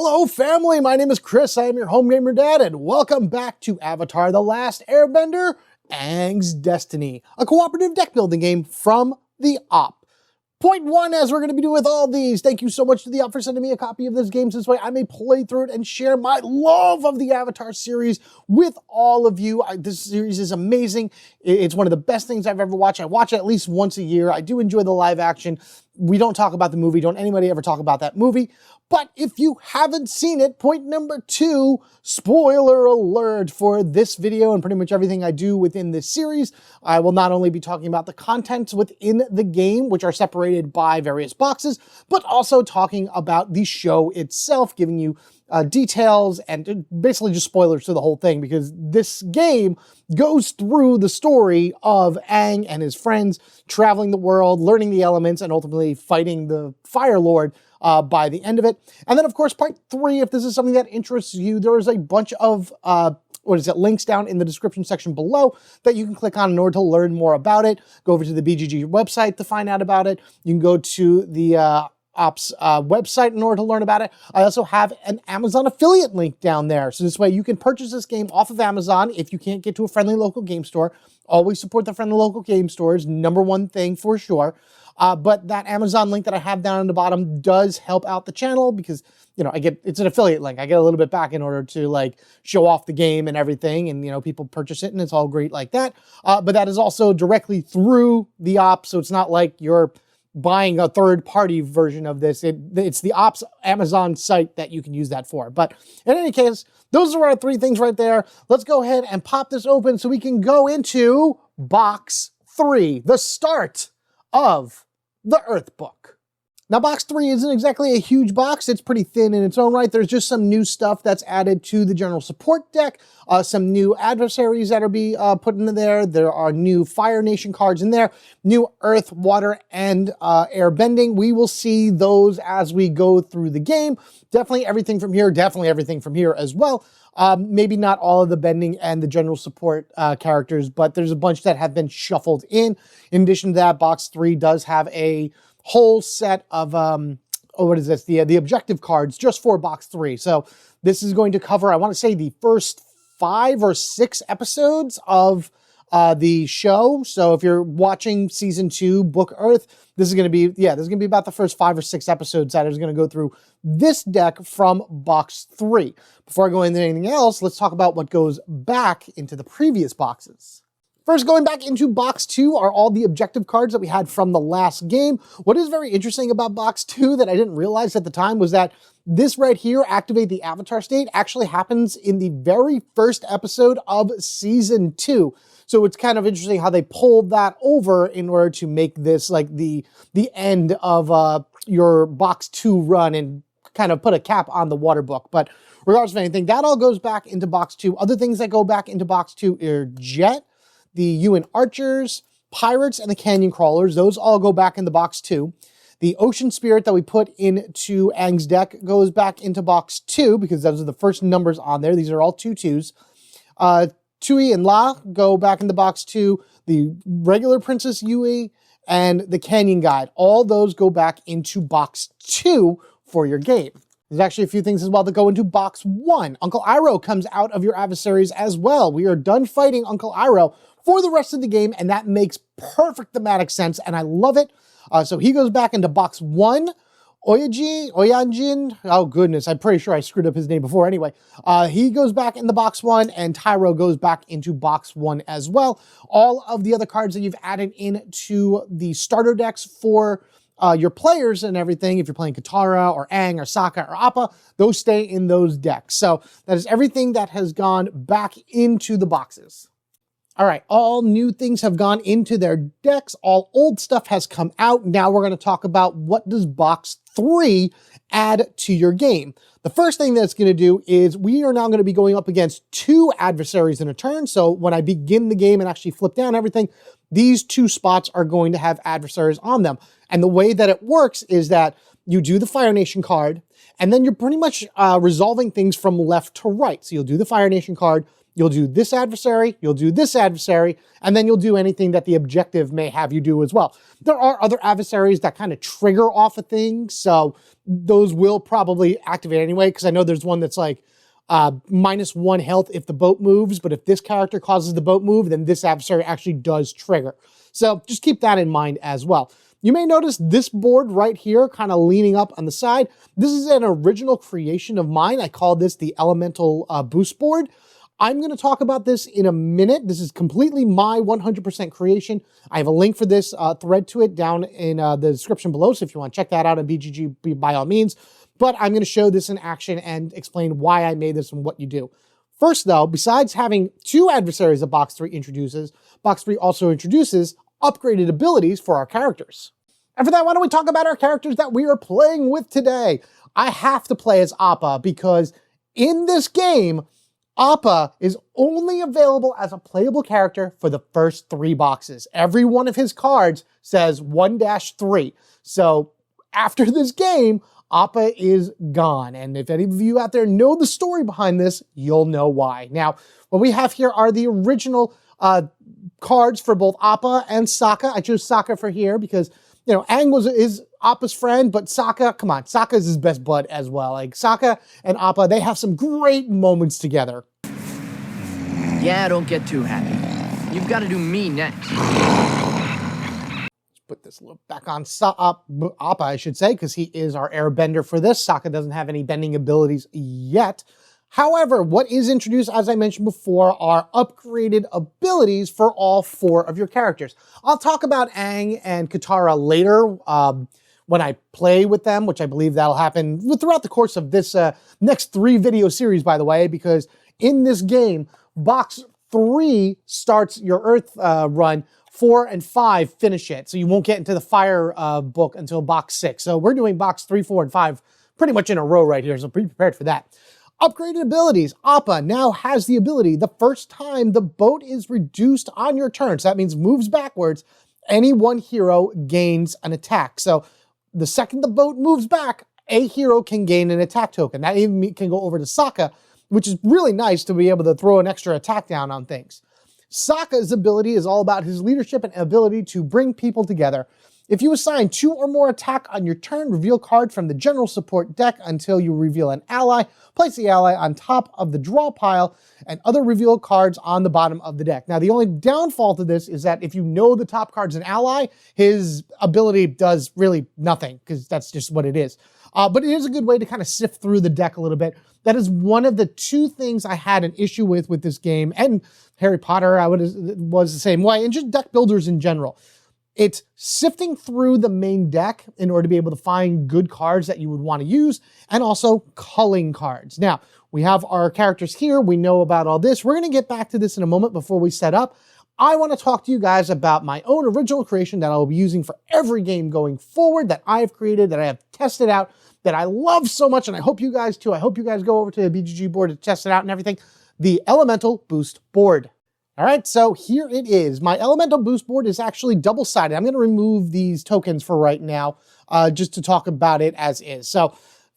Hello family, my name is Chris, I am your home gamer dad, and welcome back to Avatar: The Last Airbender, Aang's Destiny, a cooperative deck building game from the Op. Point one, as we're going to be doing with all these, thank you so much to the Op for sending me a copy of this game so this way I may play through it and share my love of the Avatar series with all of you. This series is amazing. It's one of the best things I've ever watched. I watch it at least once a year. I do enjoy the live action. We don't talk about the movie. Don't anybody ever talk about that movie. But if you haven't seen it, point number two, spoiler alert for this video and pretty much everything I do within this series. I will not only be talking about the contents within the game, which are separated by various boxes, but also talking about the show itself, giving you details and basically just spoilers to the whole thing, because this game goes through the story of Aang and his friends traveling the world, learning the elements, and ultimately fighting the Fire Lord by the end of it. And then, of course, part three, if this is something that interests you, there is a bunch of links down in the description section below that you can click on in order to learn more about it. Go over to the BGG website to find out about it. You can go to the Ops website in order to learn about it. I also have an Amazon affiliate link down there. So this way you can purchase this game off of Amazon if you can't get to a friendly local game store. Always support the friendly local game stores, number one thing for sure. But that Amazon link that I have down in the bottom does help out the channel because, you know, it's an affiliate link. I get a little bit back in order to like show off the game and everything, and, you know, people purchase it and it's all great like that. But that is also directly through the Ops, so it's not like you're buying a third-party version of this. It's the Ops Amazon site that you can use that for. But in any case, those are our three things right there. Let's go ahead and pop this open so we can go into box 3, the start of the Earth book. Now, box 3 isn't exactly a huge box. It's pretty thin in its own right. There's just some new stuff that's added to the general support deck, some new adversaries that are put into there. There are new Fire Nation cards in there, new Earth, Water, and Air bending. We will see those as we go through the game. Definitely everything from here as well. Maybe not all of the bending and the general support characters, but there's a bunch that have been shuffled in. In addition to that, box 3 does have a whole set of, what is this? The objective cards just for box 3. So this is going to cover, I want to say, the first 5 or 6 episodes of the show. So if you're watching season 2, Book Earth, this is going to be, about the first 5 or 6 episodes that is going to go through this deck from box 3. Before I go into anything else, let's talk about what goes back into the previous boxes. First, going back into box 2 are all the objective cards that we had from the last game. What is very interesting about box 2 that I didn't realize at the time was that this right here, Activate the Avatar State, actually happens in the very first episode of season 2. So it's kind of interesting how they pulled that over in order to make this like the end of your box 2 run and kind of put a cap on the water book. But regardless of anything, that all goes back into box 2. Other things that go back into box 2 are Jet, the UN Archers, Pirates, and the Canyon Crawlers. Those all go back in the box 2. The Ocean Spirit that we put into Aang's deck goes back into box 2 because those are the first numbers on there. These are all 2/2s. Tui and La go back in the box 2. The regular Princess Yui and the Canyon Guide, all those go back into box 2 for your game. There's actually a few things as well that go into box 1. Uncle Iroh comes out of your adversaries as well. We are done fighting Uncle Iroh for the rest of the game, and that makes perfect thematic sense, and I love it. So he goes back into box 1. Oyanjin, oh goodness, I'm pretty sure I screwed up his name before. Anyway, he goes back in the box 1, and Tyro goes back into box 1 as well. All of the other cards that you've added into the starter decks for your players and everything, if you're playing Katara or Aang or Sokka or Appa, those stay in those decks. So that is everything that has gone back into the boxes. All right, all new things have gone into their decks. All old stuff has come out. Now we're going to talk about what does box 3 add to your game. The first thing that's going to do is we are now going to be going up against 2 adversaries in a turn. So when I begin the game and actually flip down everything, these 2 spots are going to have adversaries on them. And the way that it works is that you do the Fire Nation card, and then you're pretty much resolving things from left to right. So you'll do the Fire Nation card, you'll do this adversary, you'll do this adversary, and then you'll do anything that the objective may have you do as well. There are other adversaries that kind of trigger off of things, so those will probably activate anyway, because I know there's one that's like -1 health if the boat moves, but if this character causes the boat move, then this adversary actually does trigger. So just keep that in mind as well. You may notice this board right here kind of leaning up on the side. This is an original creation of mine. I call this the Elemental Boost board. I'm going to talk about this in a minute. This is completely my 100% creation. I have a link for this thread to it down in the description below, so if you want to check that out on BGG, by all means. But I'm going to show this in action and explain why I made this and what you do. First, though, besides having 2 adversaries that Box 3 introduces, Box 3 also introduces upgraded abilities for our characters. And for that, why don't we talk about our characters that we are playing with today? I have to play as Appa because in this game, Appa is only available as a playable character for the first 3 boxes. Every one of his cards says 1-3. So after this game, Appa is gone. And if any of you out there know the story behind this, you'll know why. Now, what we have here are the original cards for both Appa and Sokka. I chose Sokka for here because, you know, Aang is Appa's friend, but Sokka, come on, Sokka is his best bud as well. Like, Sokka and Appa, they have some great moments together. Yeah, don't get too happy. You've got to do me next. Let's put this little back on Appa, I should say, because he is our airbender for this. Sokka doesn't have any bending abilities yet. However, what is introduced, as I mentioned before, are upgraded abilities for all 4 of your characters. I'll talk about Aang and Katara later when I play with them, which I believe that'll happen throughout the course of this next 3 video series, by the way, because in this game, Box 3 starts your Earth run, 4 and 5 finish it. So you won't get into the Fire book until Box 6. So we're doing Box 3, 4, and 5 pretty much in a row right here, so be prepared for that. Upgraded abilities. Appa now has the ability, the first time the boat is reduced on your turn, so that means moves backwards, any one hero gains an attack. So the second the boat moves back, a hero can gain an attack token. That even can go over to Sokka, which is really nice to be able to throw an extra attack down on things. Sokka's ability is all about his leadership and ability to bring people together. If you assign 2 or more attack on your turn, reveal card from the general support deck until you reveal an ally. Place the ally on top of the draw pile and other reveal cards on the bottom of the deck. Now, the only downfall to this is that if you know the top card's an ally, his ability does really nothing because that's just what it is. But it is a good way to kind of sift through the deck a little bit. That is one of the 2 things I had an issue with this game, and Harry Potter was the same way, and just deck builders in general. It's sifting through the main deck in order to be able to find good cards that you would want to use, and also culling cards. Now, we have our characters here. We know about all this. We're going to get back to this in a moment before we set up. I want to talk to you guys about my own original creation that I'll be using for every game going forward that I have created, that I have tested out, that I love so much, and I hope you guys too. I hope you guys go over to the BGG board to test it out and everything. The Elemental Boost board. All right, so here it is. My Elemental Boost board is actually double-sided. I'm going to remove these tokens for right now, just to talk about it as is. So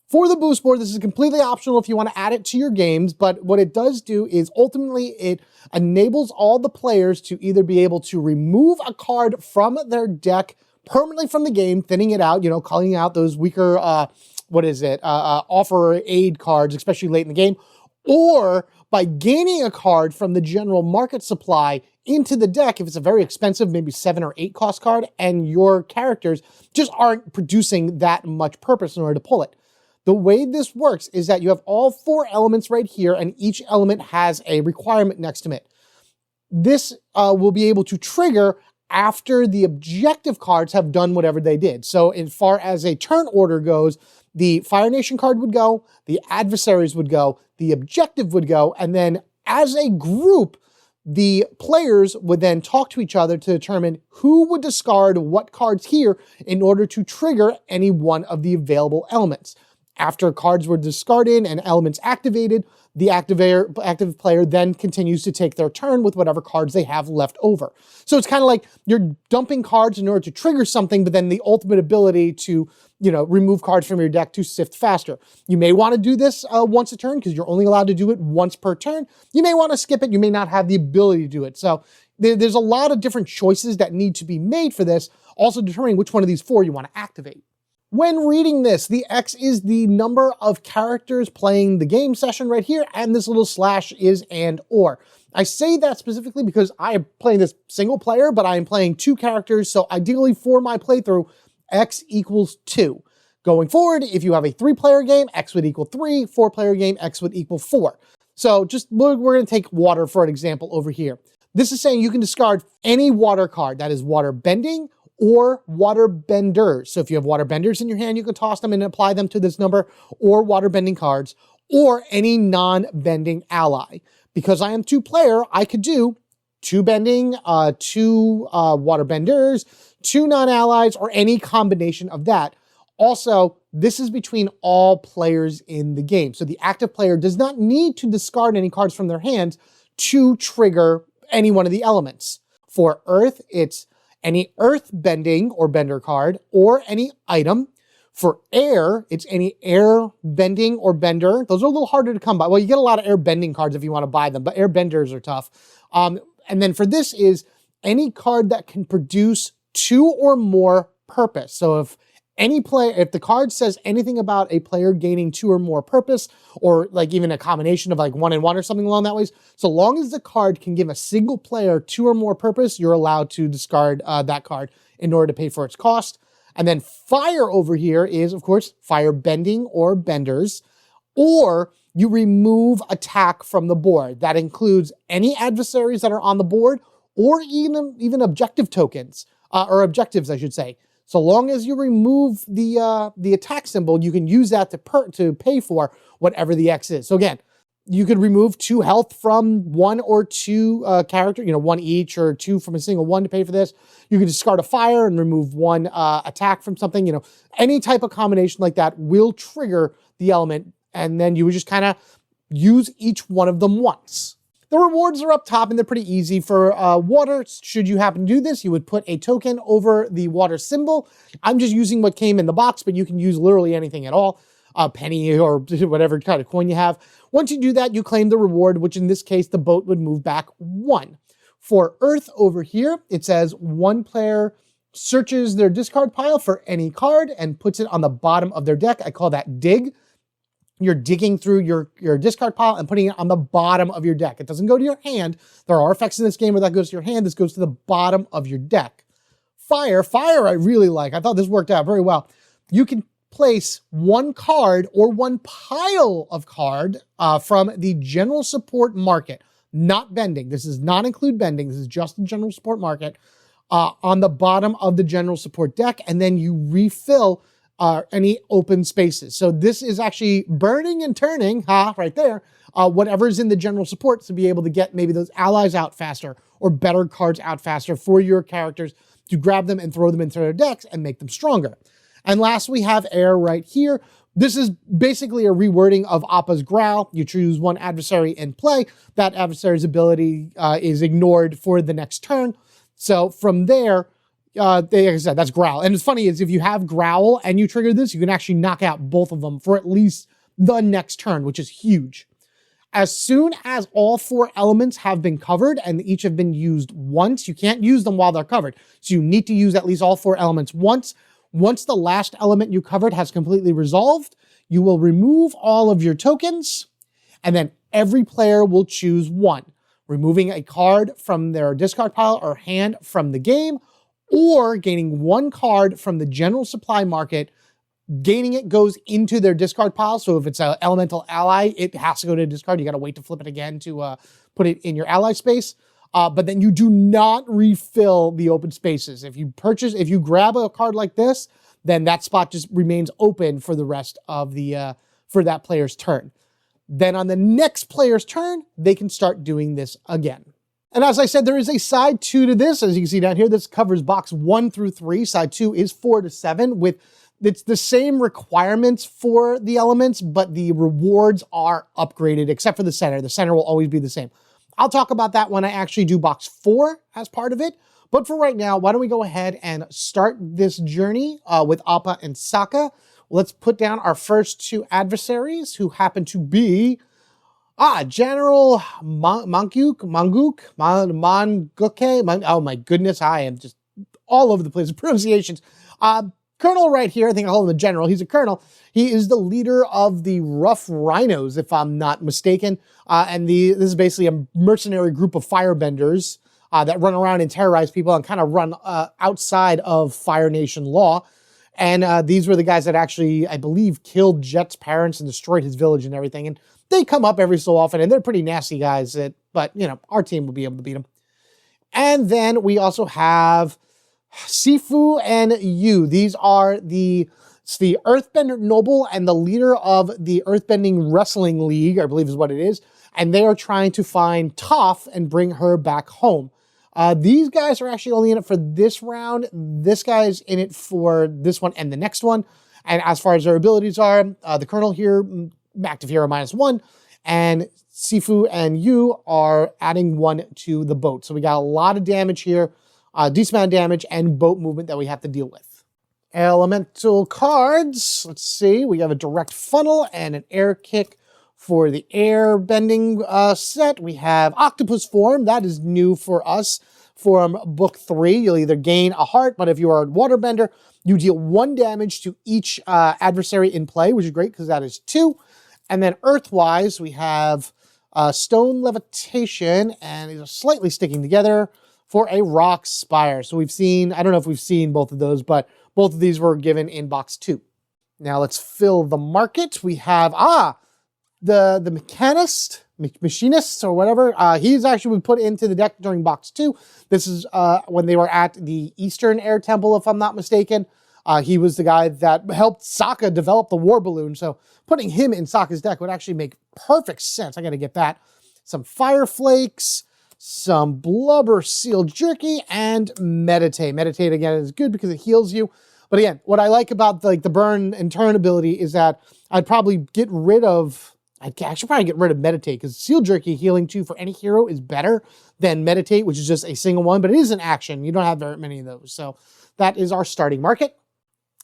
for the boost board, this is completely optional if you want to add it to your games, but what it does do is ultimately it enables all the players to either be able to remove a card from their deck permanently from the game, thinning it out, you know, calling out those weaker, offer aid cards, especially late in the game, or by gaining a card from the general market supply into the deck, if it's a very expensive, maybe 7 or 8 cost card, and your characters just aren't producing that much purpose in order to pull it. The way this works is that you have all 4 elements right here, and each element has a requirement next to it. This will be able to trigger after the objective cards have done whatever they did. So as far as a turn order goes, the Fire Nation card would go, the Adversaries would go, the objective would go, and then as a group, the players would then talk to each other to determine who would discard what cards here in order to trigger any one of the available elements. After cards were discarded and elements activated, the active player then continues to take their turn with whatever cards they have left over. So it's kind of like you're dumping cards in order to trigger something, but then the ultimate ability to, remove cards from your deck to sift faster. You may want to do this once a turn because you're only allowed to do it once per turn. You may want to skip it. You may not have the ability to do it. So there's a lot of different choices that need to be made for this, also determining which one of these 4 you want to activate. When reading this, the X is the number of characters playing the game session right here, and this little slash is and or. I say that specifically because I am playing this single player, but I am playing 2 characters, so ideally for my playthrough, X equals 2. Going forward, if you have a 3-player game, X would equal 3, 4-player game, X would equal 4. So we're going to take water for an example over here. This is saying you can discard any water card, that is water bending, or water benders. So if you have water benders in your hand, you can toss them and apply them to this number, or water bending cards, or any non-bending ally. Because I am 2-player, I could do 2 bending, 2 water benders, 2 non-allies, or any combination of that. Also, this is between all players in the game. So the active player does not need to discard any cards from their hands to trigger any one of the elements. For Earth, it's any earth bending or bender card, or any item. For air, it's any air bending or bender. Those are a little harder to come by. Well, you get a lot of air bending cards if you want to buy them, but air benders are tough. And then for this is any card that can produce 2 or more purpose. So if the card says anything about a player gaining 2 or more purpose, or like even a combination of like 1 and 1 or something along that ways, so long as the card can give a single player 2 or more purpose, you're allowed to discard that card in order to pay for its cost. And then fire over here is, of course, fire bending or benders, or you remove attack from the board. That includes any adversaries that are on the board, or even objective tokens, or objectives, I should say. So long as you remove the attack symbol, you can use that to pay for whatever the X is. So again, you could remove 2 health from 1 or 2 character, 1 each, or 2 from a single one to pay for this. You could discard a fire and remove 1 attack from something. Any type of combination like that will trigger the element, and then you would just kind of use each one of them once. The rewards are up top and they're pretty easy. For water, should you happen to do this, you would put a token over the water symbol. I'm just using what came in the box, but you can use literally anything at all, a penny or whatever kind of coin you have. Once you do that, you claim the reward, which in this case, the boat would move back 1. For Earth over here, it says 1 player searches their discard pile for any card and puts it on the bottom of their deck. I call that dig. You're digging through your discard pile and putting it on the bottom of your deck. It doesn't go to your hand. There are effects in this game where that goes to your hand. This goes to the bottom of your deck. Fire I really like. I thought this worked out very well. You can place 1 card or 1 pile of card from the general support market, not bending. This does not include bending. This is just the general support market on the bottom of the general support deck, and then you refill any open spaces. So this is actually burning and turning, right there, whatever's in the general support to be able to get maybe those allies out faster or better cards out faster for your characters to grab them and throw them into their decks and make them stronger. And last, we have air right here. This is basically a rewording of Appa's growl. You choose 1 adversary in play. That adversary's ability is ignored for the next turn. So from there, like I said, that's growl. And it's funny is if you have growl and you trigger this, you can actually knock out both of them for at least the next turn, which is huge. As soon as all 4 elements have been covered and each have been used once, you can't use them while they're covered. So you need to use at least all 4 elements once. Once the last element you covered has completely resolved, you will remove all of your tokens, and then every player will choose 1, removing a card from their discard pile or hand from the game, or gaining 1 card from the general supply market. Gaining it goes into their discard pile. So if it's an elemental ally, it has to go to discard. You got to wait to flip it again to put it in your ally space. But then you do not refill the open spaces. If you grab a card like this, then that spot just remains open for the rest of for that player's turn. Then on the next player's turn, they can start doing this again. And as I said, there is a side 2 to this. As you can see down here, this covers box 1 through 3. Side 2 is 4 to 7 with it's the same requirements for the elements, but the rewards are upgraded, except for the center. The center will always be the same. I'll talk about that when I actually do box 4 as part of it. But for right now, why don't we go ahead and start this journey with Appa and Sokka. Let's put down our first 2 adversaries, who happen to be General Manguke. Oh my goodness, I am just all over the place with pronunciations. Colonel right here, I think I'll call him a general. He's a colonel. He is the leader of the Rough Rhinos, if I'm not mistaken. This is basically a mercenary group of firebenders that run around and terrorize people and kind of run outside of Fire Nation law. And these were the guys that actually, I believe, killed Jet's parents and destroyed his village and everything. And they come up every so often, and they're pretty nasty guys. But, you know, our team will be able to beat them. And then we also have Sifu and Yu. These are it's the Earthbender Noble and the leader of the Earthbending Wrestling League, I believe is what it is. And they are trying to find Toph and bring her back home. These guys are actually only in it for this round. This guy's in it for this one and the next one. And as far as their abilities are, the Colonel here, active hero -1, and Sifu and Yu are adding 1 to the boat. So we got a lot of damage here, decent amount of damage, and boat movement that we have to deal with. Elemental cards. Let's see. We have a direct funnel and an air kick for the air bending set. We have octopus form. That is new for us from book 3. You'll either gain a heart, but if you are a waterbender, you deal 1 damage to each adversary in play, which is great because that is 2. And then earthwise, we have stone levitation, and these are slightly sticking together for a rock spire. So we've seen, I don't know if we've seen both of those, but both of these were given in box 2. Now let's fill the market. We have, the machinist or whatever. He's actually been put into the deck during box 2. This is when they were at the Eastern Air Temple, if I'm not mistaken. He was the guy that helped Sokka develop the war balloon. So putting him in Sokka's deck would actually make perfect sense. I got to get that. Some fire flakes, some blubber sealed jerky, and meditate. Meditate again is good because it heals you. But again, what I like about the burn and turn ability is that I'd probably get rid of, I'd actually probably get rid of meditate, because sealed jerky healing 2 for any hero is better than meditate, which is just a single one, but it is an action. You don't have very many of those. So that is our starting market.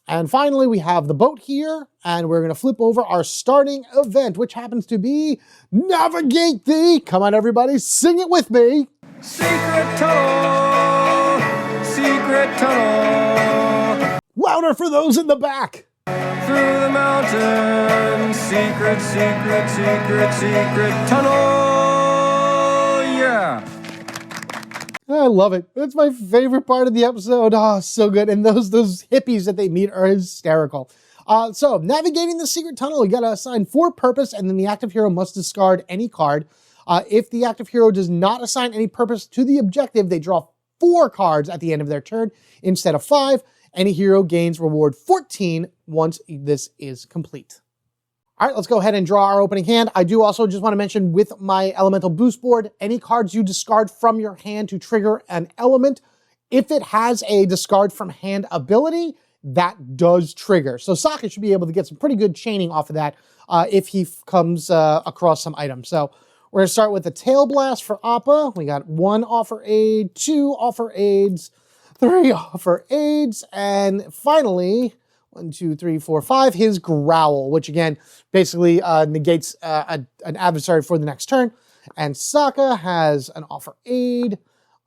And finally, we have the boat here, and we're going to flip over our starting event, which happens to be Navigate the, come on everybody, sing it with me. Secret tunnel, secret tunnel. Louder for those in the back. Through the mountains, secret, secret, secret, secret tunnel, yeah. I love it. That's my favorite part of the episode. Oh, so good. And those hippies that they meet are hysterical. So, navigating the secret tunnel, you gotta assign 4 purpose, and then the active hero must discard any card. If the active hero does not assign any purpose to the objective, they draw 4 cards at the end of their turn instead of 5. Any hero gains reward 14 once this is complete. All right, let's go ahead and draw our opening hand. I do also just want to mention with my elemental boost board, any cards you discard from your hand to trigger an element, if it has a discard from hand ability, that does trigger. So Sokka should be able to get some pretty good chaining off of that if he comes across some items. So we're going to start with the Tail Blast for Appa. We got 1 offer aid, 2 offer aids, 3 offer aids, and finally, 1, 2, 3, 4, 5, his Growl, which again, basically negates an adversary for the next turn. And Sokka has an offer aid,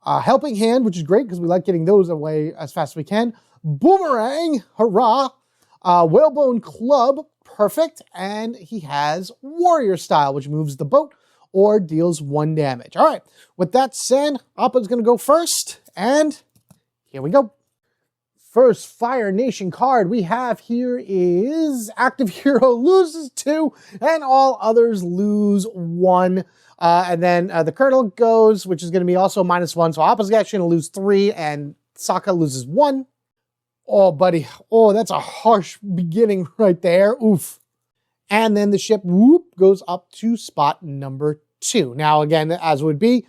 Helping Hand, which is great because we like getting those away as fast as we can. Boomerang, hurrah. Whalebone Club, perfect. And he has Warrior Style, which moves the boat or deals 1 damage. All right, with that said, Appa's going to go first, and here we go. First Fire Nation card we have here is active hero loses 2 and all others lose 1. And then the Colonel goes, which is going to be also -1. So Appa's actually going to lose 3 and Sokka loses 1. Oh, buddy. Oh, that's a harsh beginning right there. Oof. And then the ship, whoop, goes up to spot number 2. Now, again, as would be,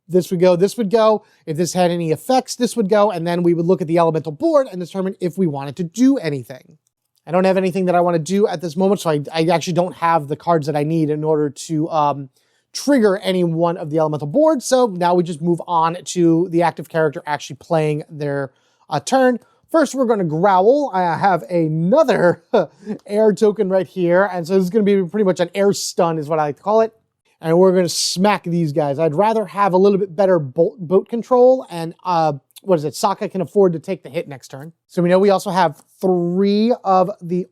this would go, this would go. If this had any effects, this would go, and then we would look at the elemental board and determine if we wanted to do anything. I don't have anything that I want to do at this moment, so I actually don't have the cards that I need in order to trigger any one of the elemental boards. So now we just move on to the active character actually playing their turn. First, we're going to growl. I have another air token right here, and so this is going to be pretty much an air stun is what I like to call it. And we're going to smack these guys. I'd rather have a little bit better boat control, and what is it? Sokka can afford to take the hit next turn. So we know we also have 3 of the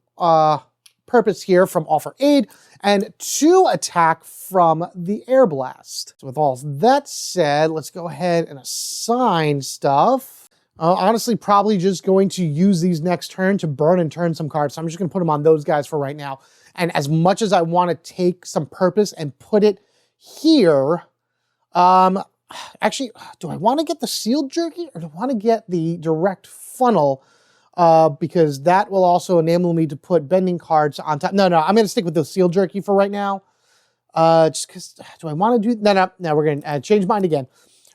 purpose here from Offer Aid, and 2 attack from the Air Blast. So with all that said, let's go ahead and assign stuff. Honestly, probably just going to use these next turn to burn and turn some cards. So I'm just going to put them on those guys for right now. And as much as I want to take some purpose and put it here, actually, do I want to get the sealed jerky or do I want to get the direct funnel? Because that will also enable me to put bending cards on top. No, I'm going to stick with the sealed jerky for right now. Just because, do I want to do, no, we're going to change mind again.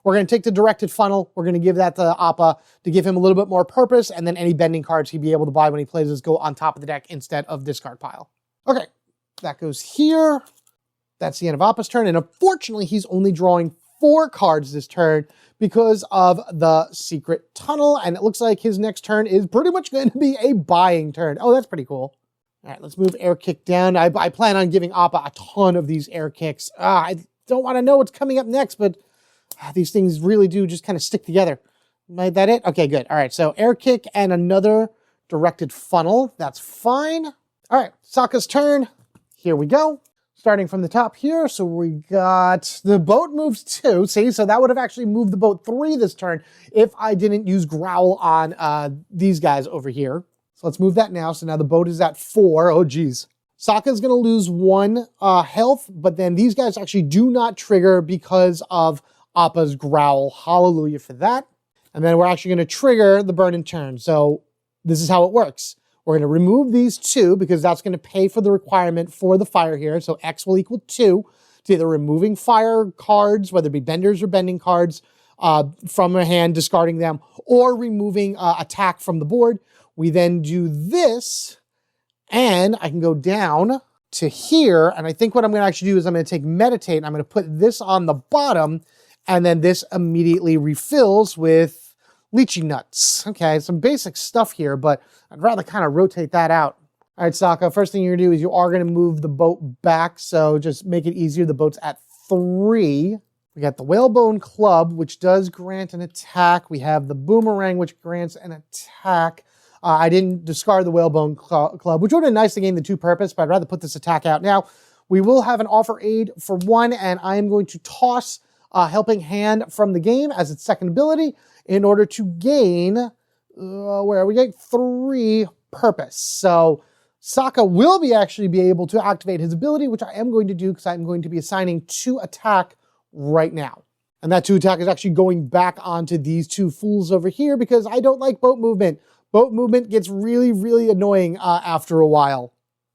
We're going to take the directed funnel. We're going to give that to Appa to give him a little bit more purpose, and then any bending cards he'd be able to buy when he plays this go on top of the deck instead of discard pile. Okay, that goes here. That's the end of Appa's turn, and unfortunately, he's only drawing 4 cards this turn because of the secret tunnel, and it looks like his next turn is pretty much going to be a buying turn. Oh, that's pretty cool. All right, let's move air kick down. I plan on giving Appa a ton of these air kicks. I don't want to know what's coming up next, but these things really do just kind of stick together. Is that it? Okay, good. All right, so air kick and another directed funnel. That's fine. All right, Sokka's turn. Here we go. Starting from the top here, so we got the boat moves 2. See, so that would have actually moved the boat 3 this turn if I didn't use growl on these guys over here. So let's move that now. So now the boat is at 4. Oh, geez. Sokka's going to lose 1 health, but then these guys actually do not trigger because of Appa's growl. Hallelujah for that. And then we're actually going to trigger the burn and turn. So this is how it works. We're going to remove these 2 because that's going to pay for the requirement for the fire here. So X will equal 2. It's either removing fire cards, whether it be benders or bending cards from a hand, discarding them, or removing attack from the board. We then do this, and I can go down to here. And I think what I'm going to actually do is I'm going to take meditate, and I'm going to put this on the bottom, and then this immediately refills with lychee nuts. Okay, some basic stuff here, but I'd rather kind of rotate that out. All right, Sokka, first thing you're going to do is you are going to move the boat back, so just make it easier. The boat's at 3. We got the whalebone club, which does grant an attack. We have the boomerang, which grants an attack. I didn't discard the whalebone club, which would have been nice to gain the 2 purpose, but I'd rather put this attack out. Now, we will have an offer aid for 1, and I am going to toss Helping Hand from the game as its second ability in order to gain, where we get 3 purpose. So Sokka will actually be able to activate his ability, which I am going to do because I'm going to be assigning 2 attack right now. And that 2 attack is actually going back onto these 2 fools over here because I don't like boat movement. Boat movement gets really, really annoying after a while.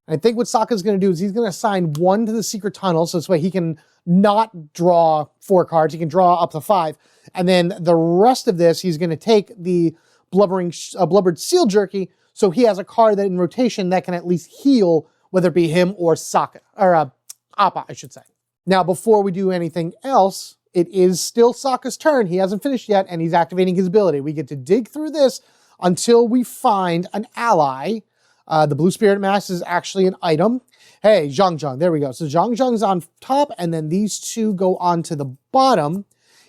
I think what Sokka's going to do is he's going to assign 1 to the secret tunnel, so this way he can not draw 4 cards. He can draw up to 5. And then the rest of this, he's going to take the blubbered seal jerky, so he has a card that in rotation that can at least heal, whether it be him or Sokka, or Appa, I should say. Now, before we do anything else, it is still Sokka's turn. He hasn't finished yet, and he's activating his ability. We get to dig through this until we find an ally. The blue spirit mask is actually an item. Hey, Zhang, there we go. So Zhang's on top, and then these 2 go on to the bottom.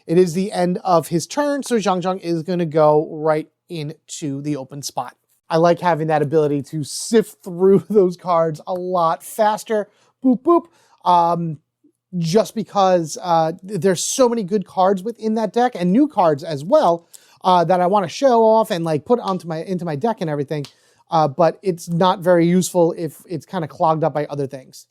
It is the end of his turn, so Zhang is going to go right into the open spot. I like having that ability to sift through those cards a lot faster. Boop, boop. Just because there's so many good cards within that deck, and new cards as well, that I want to show off and like put into my deck and everything. But it's not very useful if it's kind of clogged up by other things.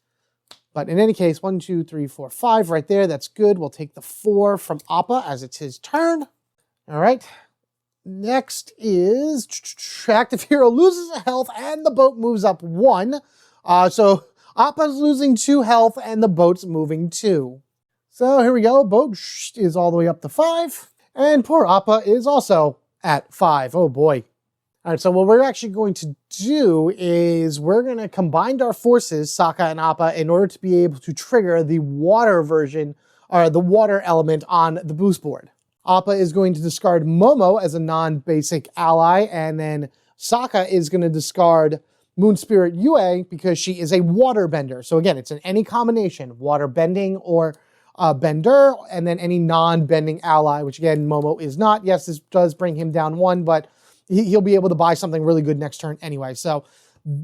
But in any case, 1, 2, 3, 4, 5 right there. That's good. We'll take the 4 from Appa as it's his turn. All right. Next is active hero loses a health and the boat moves up 1. So Appa's losing 2 health and the boat's moving 2. So here we go. Boat is all the way up to 5. And poor Appa is also at 5. Oh boy. All right, so what we're actually going to do is we're going to combine our forces, Sokka and Appa, in order to be able to trigger the water version, or the water element on the boost board. Appa is going to discard Momo as a non-basic ally, and then Sokka is going to discard Moon Spirit Yue because she is a water bender. So again, it's in any combination, water bending or bender, and then any non-bending ally, which again, Momo is not. Yes, this does bring him down 1, but he'll be able to buy something really good next turn anyway. So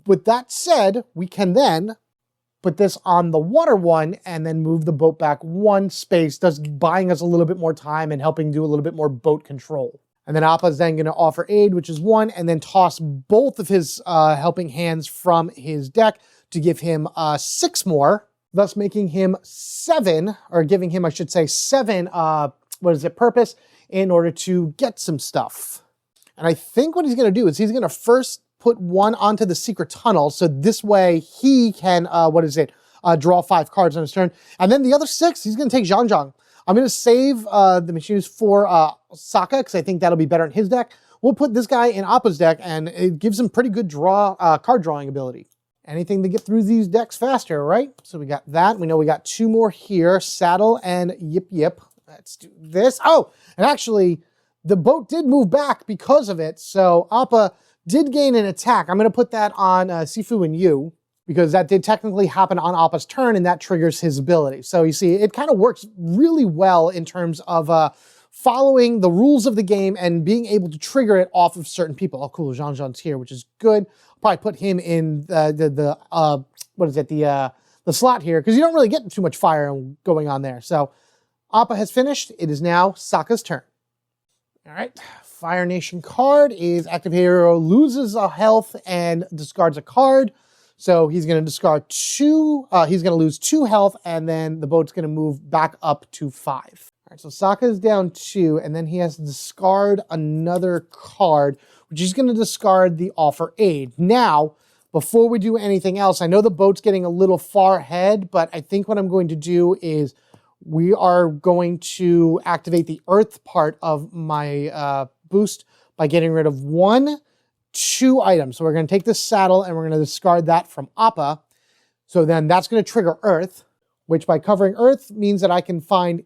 with that said, we can then put this on the water one and then move the boat back 1 space, thus buying us a little bit more time and helping do a little bit more boat control. And then Appa's then going to offer aid, which is 1, and then toss both of his helping hands from his deck to give him 6 more, thus making him 7, or giving him, I should say, 7, purpose in order to get some stuff. And I think what he's going to do is he's going to first put 1 onto the secret tunnel, so this way he can, draw 5 cards on his turn. And then the other 6, he's going to take Zhang Zhang. I'm going to save the machines for Sokka, because I think that'll be better in his deck. We'll put this guy in Appa's deck, and it gives him pretty good card drawing ability. Anything to get through these decks faster, right? So we got that. We know we got 2 more here, Saddle and Yip Yip. Let's do this. Oh, and actually, the boat did move back because of it, so Appa did gain an attack. I'm going to put that on Sifu and Yu, because that did technically happen on Appa's turn, and that triggers his ability. So you see, it kind of works really well in terms of following the rules of the game and being able to trigger it off of certain people. Oh, cool, Zhang Zhang's here, which is good. I'll probably put him in the slot here, because you don't really get too much fire going on there. So Appa has finished. It is now Sokka's turn. All right, Fire Nation card is active hero loses a health and discards a card. So he's going to discard 2, he's going to lose 2 health, and then the boat's going to move back up to 5. All right, so Sokka is down 2, and then he has to discard another card, which he's going to discard the Offer Aid. Now, before we do anything else, I know the boat's getting a little far ahead, but I think what I'm going to do is we are going to activate the Earth part of my boost by getting rid of 2 items. So we're going to take this saddle and we're going to discard that from Appa. So then that's going to trigger Earth, which by covering Earth means that I can find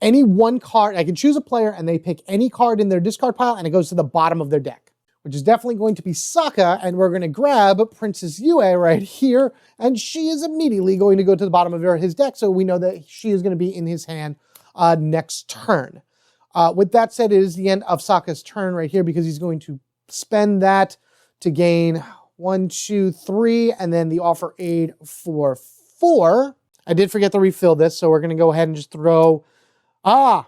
any 1 card. I can choose a player and they pick any card in their discard pile and it goes to the bottom of their deck, which is definitely going to be Sokka. And we're going to grab Princess Yue right here, and she is immediately going to go to the bottom of his deck. So we know that she is going to be in his hand next turn. With that said, it is the end of Sokka's turn right here, because he's going to spend that to gain 1, 2, 3, and then the Offer Aid for 4. I did forget to refill this, so we're going to go ahead and just throw,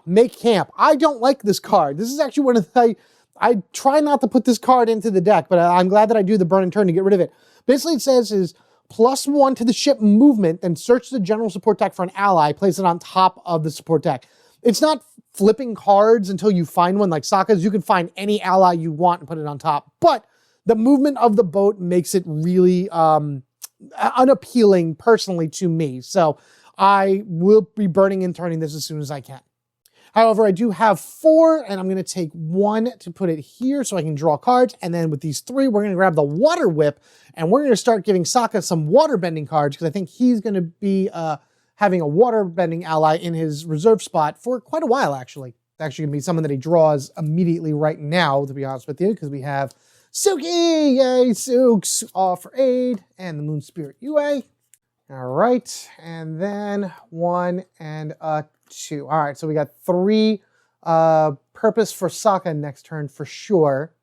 Make Camp. I don't like this card. This is actually one of the, I try not to put this card into the deck, but I'm glad that I do the Burning Turn to get rid of it. Basically, it says is +1 to the ship movement, then search the general support deck for an ally, place it on top of the support deck. It's not flipping cards until you find one like Sokka's. You can find any ally you want and put it on top. But the movement of the boat makes it really unappealing personally to me. So I will be burning and turning this as soon as I can. However, I do have 4, and I'm going to take 1 to put it here so I can draw cards. And then with these 3, we're going to grab the Water Whip, and we're going to start giving Sokka some water bending cards, because I think he's going to be having a water bending ally in his reserve spot for quite a while, actually. It's actually going to be someone that he draws immediately right now, to be honest with you, because we have Suki, yay, Sooks, Offer Aid, and the Moon Spirit Yue. All right, and then 1 and 2. All right, so we got 3 purpose for Sokka next turn for sure.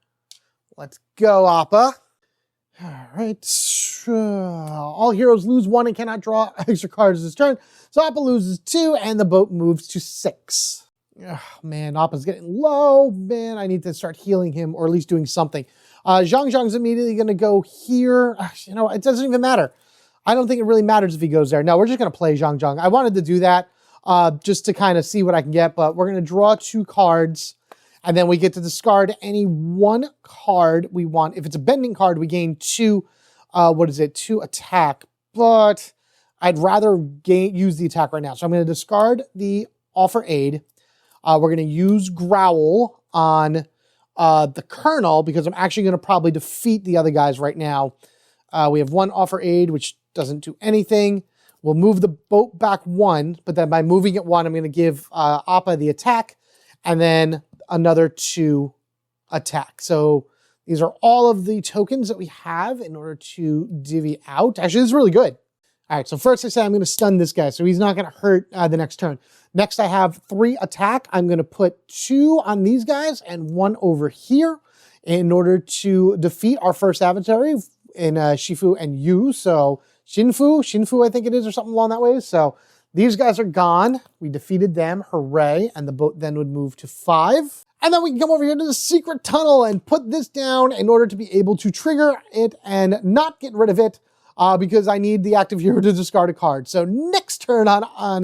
Let's go, Appa. All right. All heroes lose 1 and cannot draw extra cards this turn. So Appa loses 2, and the boat moves to 6. Oh, man, Appa's getting low. Man, I need to start healing him, or at least doing something. Zhang Zhang's immediately going to go here. You know, it doesn't even matter. I don't think it really matters if he goes there. No, we're just going to play Zhang Zhang. I wanted to do that just to kind of see what I can get, but we're going to draw 2 cards, and then we get to discard any 1 card we want. If it's a bending card, we gain 2, 2 attack. But I'd rather use the attack right now. So I'm going to discard the Offer Aid. We're going to use Growl on the Colonel because I'm actually going to probably defeat the other guys right now. We have one Offer Aid, which doesn't do anything. We'll move the boat back one, but then by moving it one, I'm going to give Appa the attack and then another 2 attack. So these are all of the tokens that we have in order to divvy out. Actually, this is really good. All right, so first I say I'm going to stun this guy, so he's not going to hurt the next turn. Next, I have 3 attack. I'm going to put 2 on these guys and 1 over here in order to defeat our first adversary in Shifu and Yu. So Shinfu, I think it is, or something along that way. So these guys are gone. We defeated them. Hooray. And the boat then would move to 5. And then we can come over here to the secret tunnel and put this down in order to be able to trigger it and not get rid of it because I need the active hero to discard a card. So next turn on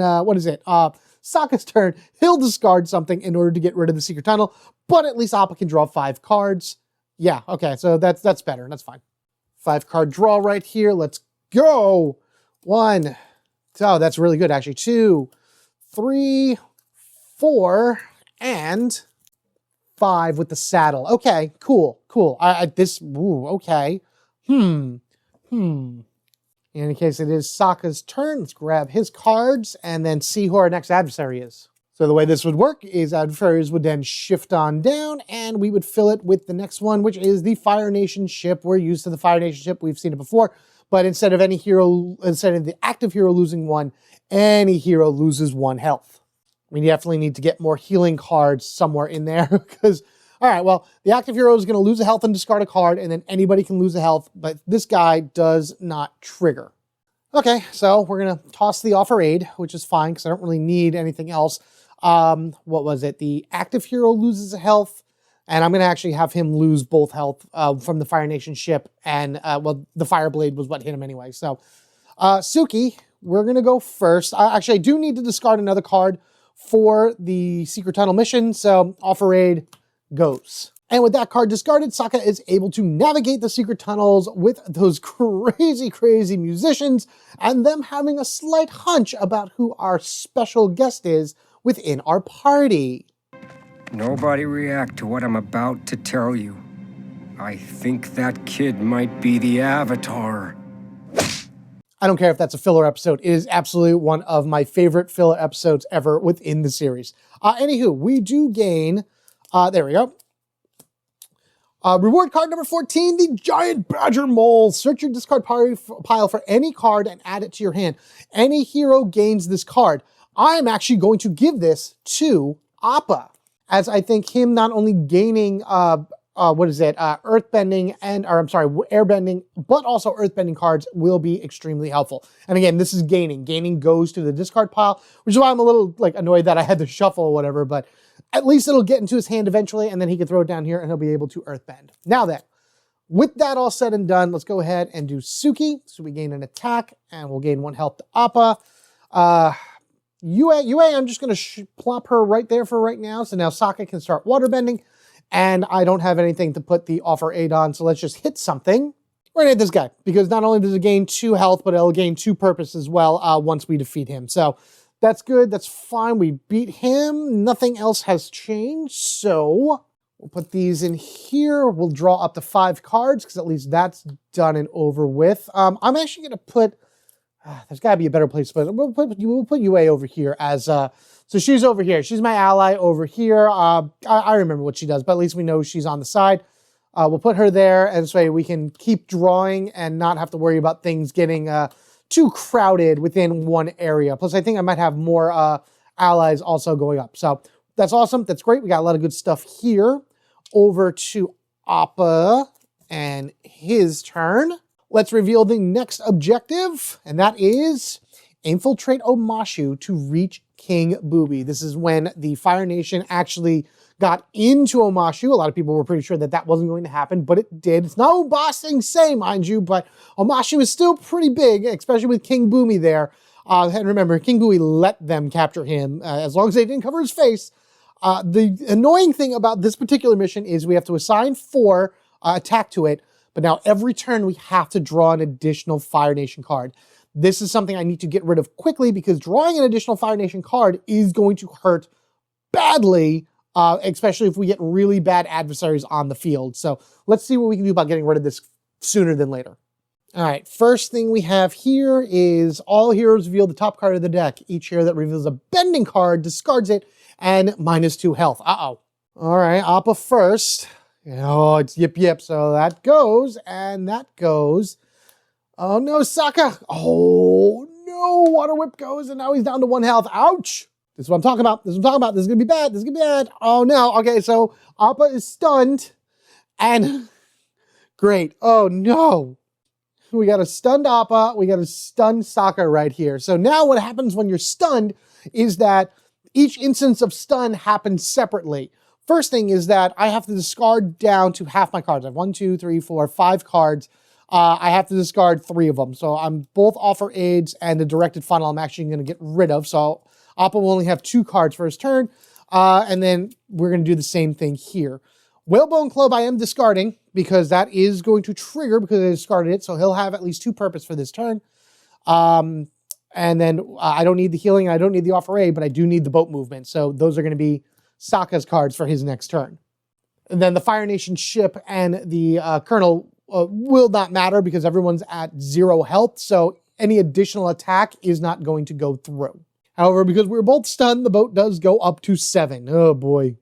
Sokka's turn, he'll discard something in order to get rid of the secret tunnel, but at least Appa can draw 5 cards. Yeah, okay, so that's better. That's fine. 5-card draw right here. Let's go. 1. Oh, that's really good, actually. 2, 3, 4, and 5 with the saddle. Okay, cool. Okay. In any case, it is Sokka's turn. Let's grab his cards and then see who our next adversary is. So the way this would work is adversaries would then shift on down and we would fill it with the next one, which is the Fire Nation ship. We're used to the Fire Nation ship. We've seen it before. But instead of the active hero losing 1, any hero loses 1 health. We definitely need to get more healing cards somewhere in there because, all right, well, the active hero is going to lose a health and discard a card, and then anybody can lose a health, but this guy does not trigger. Okay, so we're going to toss the Offer Aid, which is fine because I don't really need anything else. What was it? The active hero loses a health, and I'm going to actually have him lose both health from the Fire Nation ship, and, well, the Fire Blade was what hit him anyway. So, Suki, we're going to go first. Actually, I do need to discard another card for the Secret Tunnel mission, so Offer Aid goes. And with that card discarded, Sokka is able to navigate the secret tunnels with those crazy musicians and them having a slight hunch about who our special guest is within our party. Nobody react to what I'm about to tell you. I think that kid might be the Avatar. I don't care if that's a filler episode. It is absolutely one of my favorite filler episodes ever within the series. Anywho, we do gain, there we go. Reward card number 14, the Giant Badger Mole. Search your discard pile for any card and add it to your hand. Any hero gains this card. I'm actually going to give this to Appa, as I think him not only gaining, airbending, but also earthbending cards will be extremely helpful. And again, this is gaining. Gaining goes to the discard pile, which is why I'm a little annoyed that I had to shuffle or whatever, but at least it'll get into his hand eventually, and then he can throw it down here and he'll be able to earthbend. Now then, with that all said and done, let's go ahead and do Suki. So we gain an attack, and we'll gain 1 health to Appa. Yue, I'm just going to plop her right there for right now. So now Sokka can start waterbending, and I don't have anything to put the Offer Aid on, so let's just hit something. We're going to hit this guy, because not only does it gain 2 health, but it'll gain 2 purpose as well once we defeat him. So that's good, that's fine, we beat him. Nothing else has changed, so we'll put these in here. We'll draw up to 5 cards, because at least that's done and over with. I'm actually going to put, there's got to be a better place to put it. We'll put Yue over here as, so she's over here. She's my ally over here. I remember what she does, but at least we know she's on the side. We'll put her there, and this way we can keep drawing and not have to worry about things getting too crowded within one area. Plus, I think I might have more allies also going up. So that's awesome. That's great. We got a lot of good stuff here. Over to Appa and his turn. Let's reveal the next objective, and that is infiltrate Omashu to reach King Booby. This is when the Fire Nation actually got into Omashu. A lot of people were pretty sure that that wasn't going to happen, but it did. It's no bossing say, mind you, but Omashu is still pretty big, especially with King Boomy there. And remember, King Boomy let them capture him as long as they didn't cover his face. The annoying thing about this particular mission is we have to assign 4 attack to it, but now every turn we have to draw an additional Fire Nation card. This is something I need to get rid of quickly because drawing an additional Fire Nation card is going to hurt badly, especially if we get really bad adversaries on the field. So let's see what we can do about getting rid of this sooner than later. All right, first thing we have here is all heroes reveal the top card of the deck. Each hero that reveals a bending card discards it and -2 health. Uh-oh. All right, Appa first. Oh, it's yip. So that goes, and that goes. Oh no, Sokka. Oh no, Water Whip goes, and now he's down to 1 health. Ouch. This is what I'm talking about. This is going to be bad. Oh no. Okay, so Appa is stunned. And great. Oh no. We got a stunned Appa. We got a stunned Sokka right here. So now what happens when you're stunned is that each instance of stun happens separately. First thing is that I have to discard down to half my cards. I have 1, 2, 3, 4, 5 cards. I have to discard 3 of them. So I'm both Offer Aids and the Directed Funnel I'm actually going to get rid of. So Appa will only have 2 cards for his turn. And then we're going to do the same thing here. Whalebone Club I am discarding because that is going to trigger because I discarded it. So he'll have at least 2 purpose for this turn. And then I don't need the healing. I don't need the Offer Aid, but I do need the boat movement. So those are going to be Sokka's cards for his next turn. And then the Fire Nation ship and the Colonel will not matter because everyone's at 0 health. So any additional attack is not going to go through. However, because we're both stunned, the boat does go up to 7. Oh boy.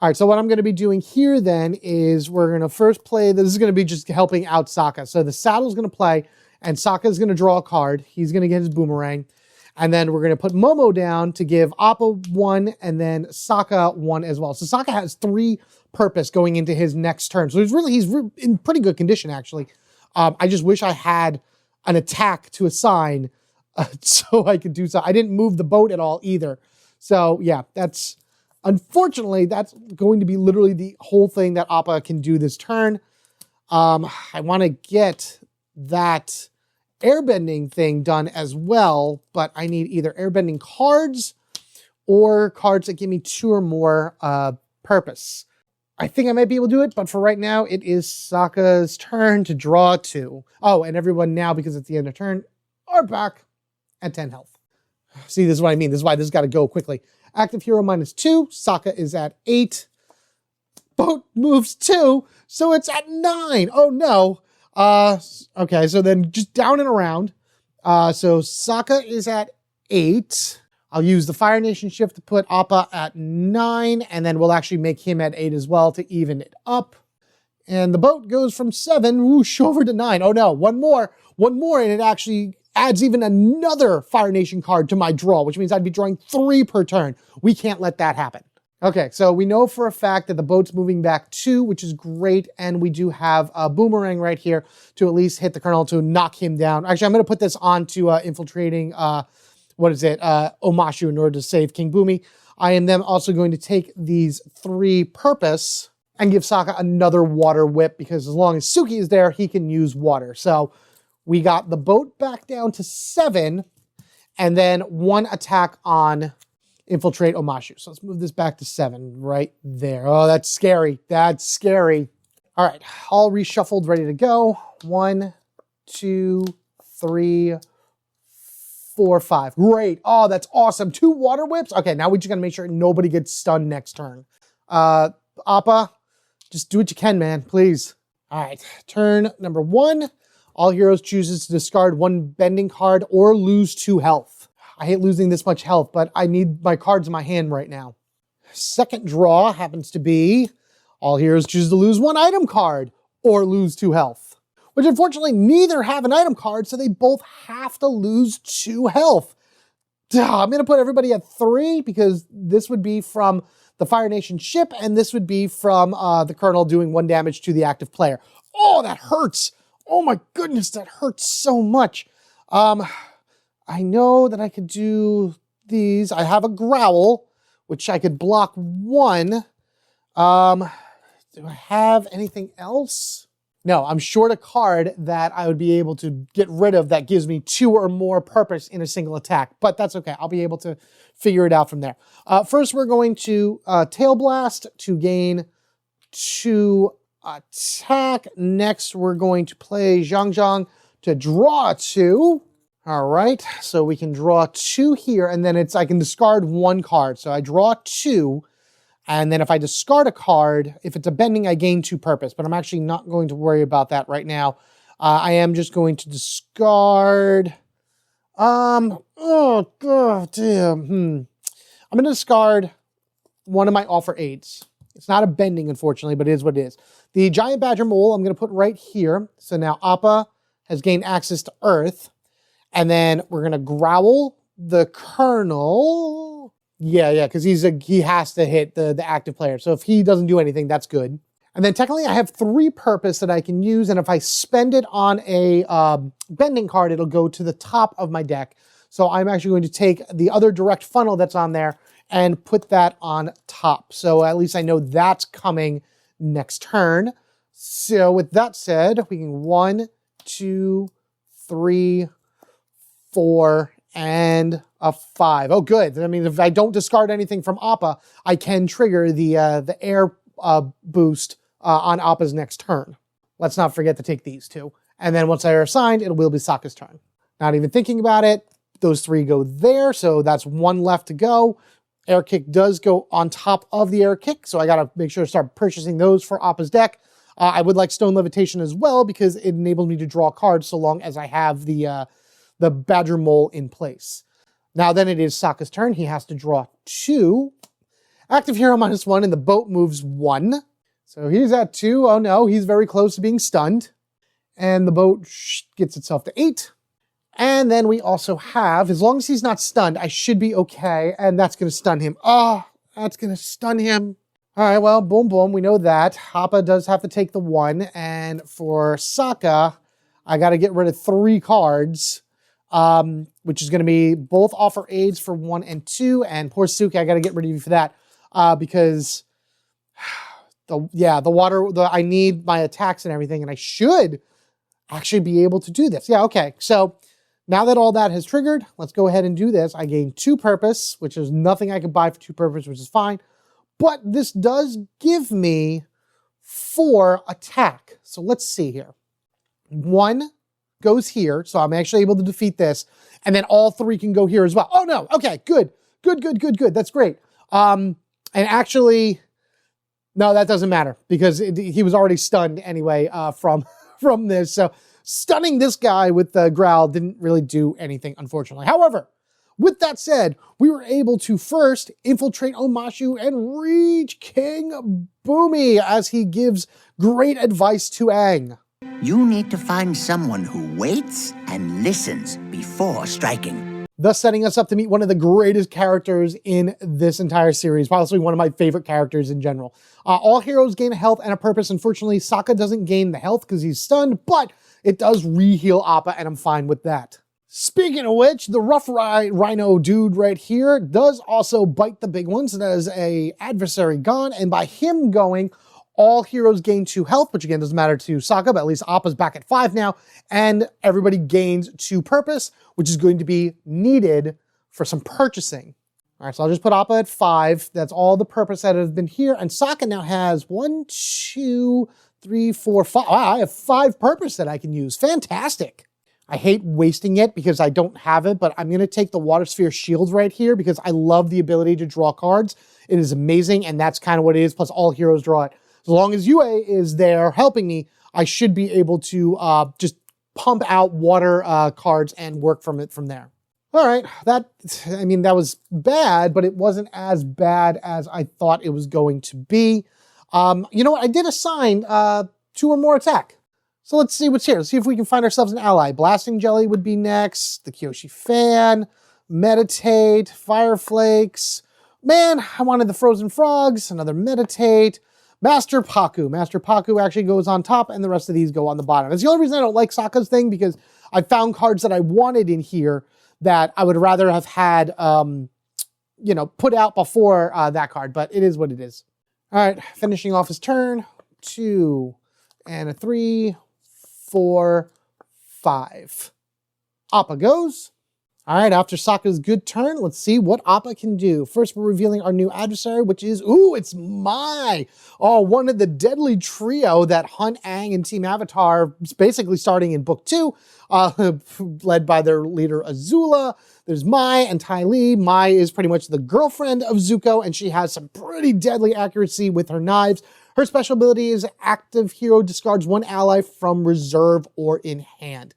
All right, so what I'm going to be doing here then is we're going to first play, this is going to be just helping out Sokka. So the saddle's going to play and Sokka's going to draw a card. He's going to get his boomerang. And then we're going to put Momo down to give Appa 1 and then Sokka 1 as well. So Sokka has 3 purpose going into his next turn. So he's in pretty good condition, actually. I just wish I had an attack to assign so I could do so. I didn't move the boat at all either. So yeah, unfortunately, that's going to be literally the whole thing that Appa can do this turn. I want to get that airbending thing done as well, but I need either airbending cards or cards that give me 2 or more purpose. I think I might be able to do it, but for right now, it is Sokka's turn to draw 2. Oh, and everyone now, because it's the end of turn, are back at 10 health. See, this is what I mean. This is why this has got to go quickly. Active hero -2. Sokka is at 8. Boat moves 2, so it's at 9. Oh no. Okay, so then just down and around. So Sokka is at 8. I'll use the Fire Nation shift to put Appa at 9, and then we'll actually make him at 8 as well to even it up. And the boat goes from 7, whoosh, over to 9. Oh no, one more, and it actually adds even another Fire Nation card to my draw, which means I'd be drawing 3 per turn. We can't let that happen. Okay, so we know for a fact that the boat's moving back 2, which is great, and we do have a boomerang right here to at least hit the Colonel to knock him down. Actually, I'm going to put this on to infiltrating, Omashu in order to save King Boomy. I am then also going to take these 3 purpose and give Sokka another water whip because as long as Suki is there, he can use water. So we got the boat back down to 7 and then 1 attack on infiltrate Omashu. So let's move this back to 7 right there. Oh, that's scary. That's scary. All right, all reshuffled, ready to go. 1, 2, 3, 4, 5. Great. Oh, that's awesome. 2 water whips. Okay, now we just gotta make sure nobody gets stunned next turn. Appa, just do what you can, man, please. All right, turn number 1. All heroes chooses to discard 1 bending card or lose 2 health. I hate losing this much health, but I need my cards in my hand right now. Second draw happens to be all heroes choose to lose 1 item card or lose 2 health, which unfortunately neither have an item card, so they both have to lose 2 health. I'm going to put everybody at 3 because this would be from the Fire Nation ship and this would be from the Colonel doing 1 damage to the active player. Oh, that hurts. Oh my goodness, that hurts so much. I know that I could do these. I have a growl, which I could block 1. Do I have anything else? No, I'm short a card that I would be able to get rid of that gives me 2 or more purpose in a single attack, but that's okay. I'll be able to figure it out from there. First, we're going to Tail Blast to gain 2 attack. Next, we're going to play Zhang Zhang to draw 2. All right, so we can draw 2 here, and then I can discard 1 card. So I draw 2, and then if I discard a card, if it's a bending, I gain 2 purpose, but I'm actually not going to worry about that right now. I am just going to discard, oh, god damn, I'm going to discard one of my offer aids. It's not a bending, unfortunately, but it is what it is. The giant badger mole, I'm going to put right here. So now Appa has gained access to Earth. And then we're going to growl the Colonel. Yeah, because he has to hit the active player. So if he doesn't do anything, that's good. And then technically I have 3 purpose that I can use. And if I spend it on a bending card, it'll go to the top of my deck. So I'm actually going to take the other direct funnel that's on there and put that on top. So at least I know that's coming next turn. So with that said, we can 1, 2, 3, 4, and a 5. Oh, good. I mean, if I don't discard anything from Appa, I can trigger the air boost on Appa's next turn. Let's not forget to take these 2. And then once they are assigned, it will be Sokka's turn. Not even thinking about it, those 3 go there, so that's 1 left to go. Air kick does go on top of the air kick, so I gotta make sure to start purchasing those for Appa's deck. I would like stone levitation as well because it enables me to draw cards so long as I have the badger mole in place. Now then it is Sokka's turn. He has to draw 2. Active hero -1, and the boat moves 1. So he's at 2. Oh no, he's very close to being stunned. And the boat gets itself to 8. And then we also have, as long as he's not stunned, I should be okay. And that's going to stun him. Oh, that's going to stun him. All right, well, boom, boom. We know that. Appa does have to take the 1. And for Sokka, I got to get rid of 3 cards. Which is going to be both offer aids for 1 and 2, and poor Suki, I got to get rid of you for that, because the water, I need my attacks and everything, and I should actually be able to do this. Yeah, okay. So now that all that has triggered, let's go ahead and do this. I gain 2 purpose, which is nothing I could buy for 2 purpose, which is fine, but this does give me 4 attack. So let's see here. 1 goes here, so I'm actually able to defeat this, and then all 3 can go here as well. Oh no, okay, good. That's great. And actually, no, that doesn't matter because he was already stunned anyway from this. So stunning this guy with the growl didn't really do anything, unfortunately. However, with that said, we were able to first infiltrate Omashu and reach King Boomy as he gives great advice to Aang. You need to find someone who waits and listens before striking. Thus setting us up to meet one of the greatest characters in this entire series, possibly one of my favorite characters in general. All heroes gain a health and a purpose. Unfortunately, Sokka doesn't gain the health because he's stunned, but it does re-heal Appa, and I'm fine with that. Speaking of which, the rough rhino dude right here does also bite the big ones. That is a adversary gone, and by him going, all heroes gain 2 health, which again doesn't matter to Sokka, but at least Appa's back at 5 now, and everybody gains 2 purpose, which is going to be needed for some purchasing. All right, so I'll just put Appa at 5. That's all the purpose that has been here, and Sokka now has 1, 2, 3, 4, 5. Wow, I have 5 purpose that I can use. Fantastic. I hate wasting it because I don't have it, but I'm going to take the Water Sphere Shield right here because I love the ability to draw cards. It is amazing, and that's kind of what it is, plus all heroes draw it. As long as Yue is there helping me, I should be able to just pump out water cards and work from it from there. All right, that was bad, but it wasn't as bad as I thought it was going to be. You know what? I did assign 2 or more attack. So let's see what's here. Let's see if we can find ourselves an ally. Blasting Jelly would be next. The Kyoshi Fan. Meditate. Fire Flakes. Man, I wanted the Frozen Frogs. Another Meditate. Master Paku. Master Paku actually goes on top, and the rest of these go on the bottom. That's the only reason I don't like Sokka's thing, because I found cards that I wanted in here that I would rather have had, put out before that card, but it is what it is. All right, finishing off his turn. 2 and a 3, 4, 5. Appa goes. All right, after Sokka's good turn, let's see what Appa can do. First, we're revealing our new adversary, which is, it's Mai. Oh, one of the deadly trio that hunt Aang and Team Avatar, basically starting in Book 2, led by their leader Azula. There's Mai and Ty Lee. Mai is pretty much the girlfriend of Zuko, and she has some pretty deadly accuracy with her knives. Her special ability is active hero discards one ally from reserve or in hand.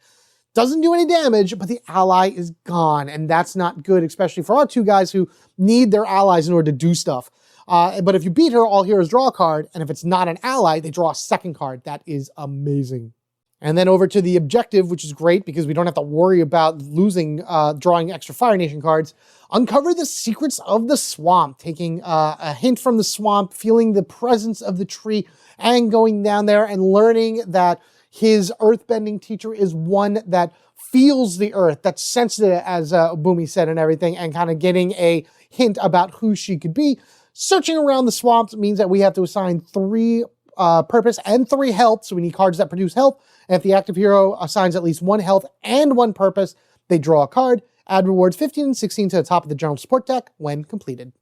Doesn't do any damage, but the ally is gone, and that's not good, especially for our two guys who need their allies in order to do stuff. But if you beat her, all heroes draw a card, and if it's not an ally, they draw a second card. That is amazing. And then over to the objective, which is great because we don't have to worry about drawing extra Fire Nation cards. Uncover the secrets of the swamp, taking a hint from the swamp, feeling the presence of the tree, and going down there and learning that his earthbending teacher is one that feels the earth, that's sensitive, as Boomy said and everything, and kind of getting a hint about who she could be. Searching around the swamps means that we have to assign 3 purpose and 3 health, so we need cards that produce health. And if the active hero assigns at least 1 health and 1 purpose, they draw a card. Add rewards 15 and 16 to the top of the general support deck when completed.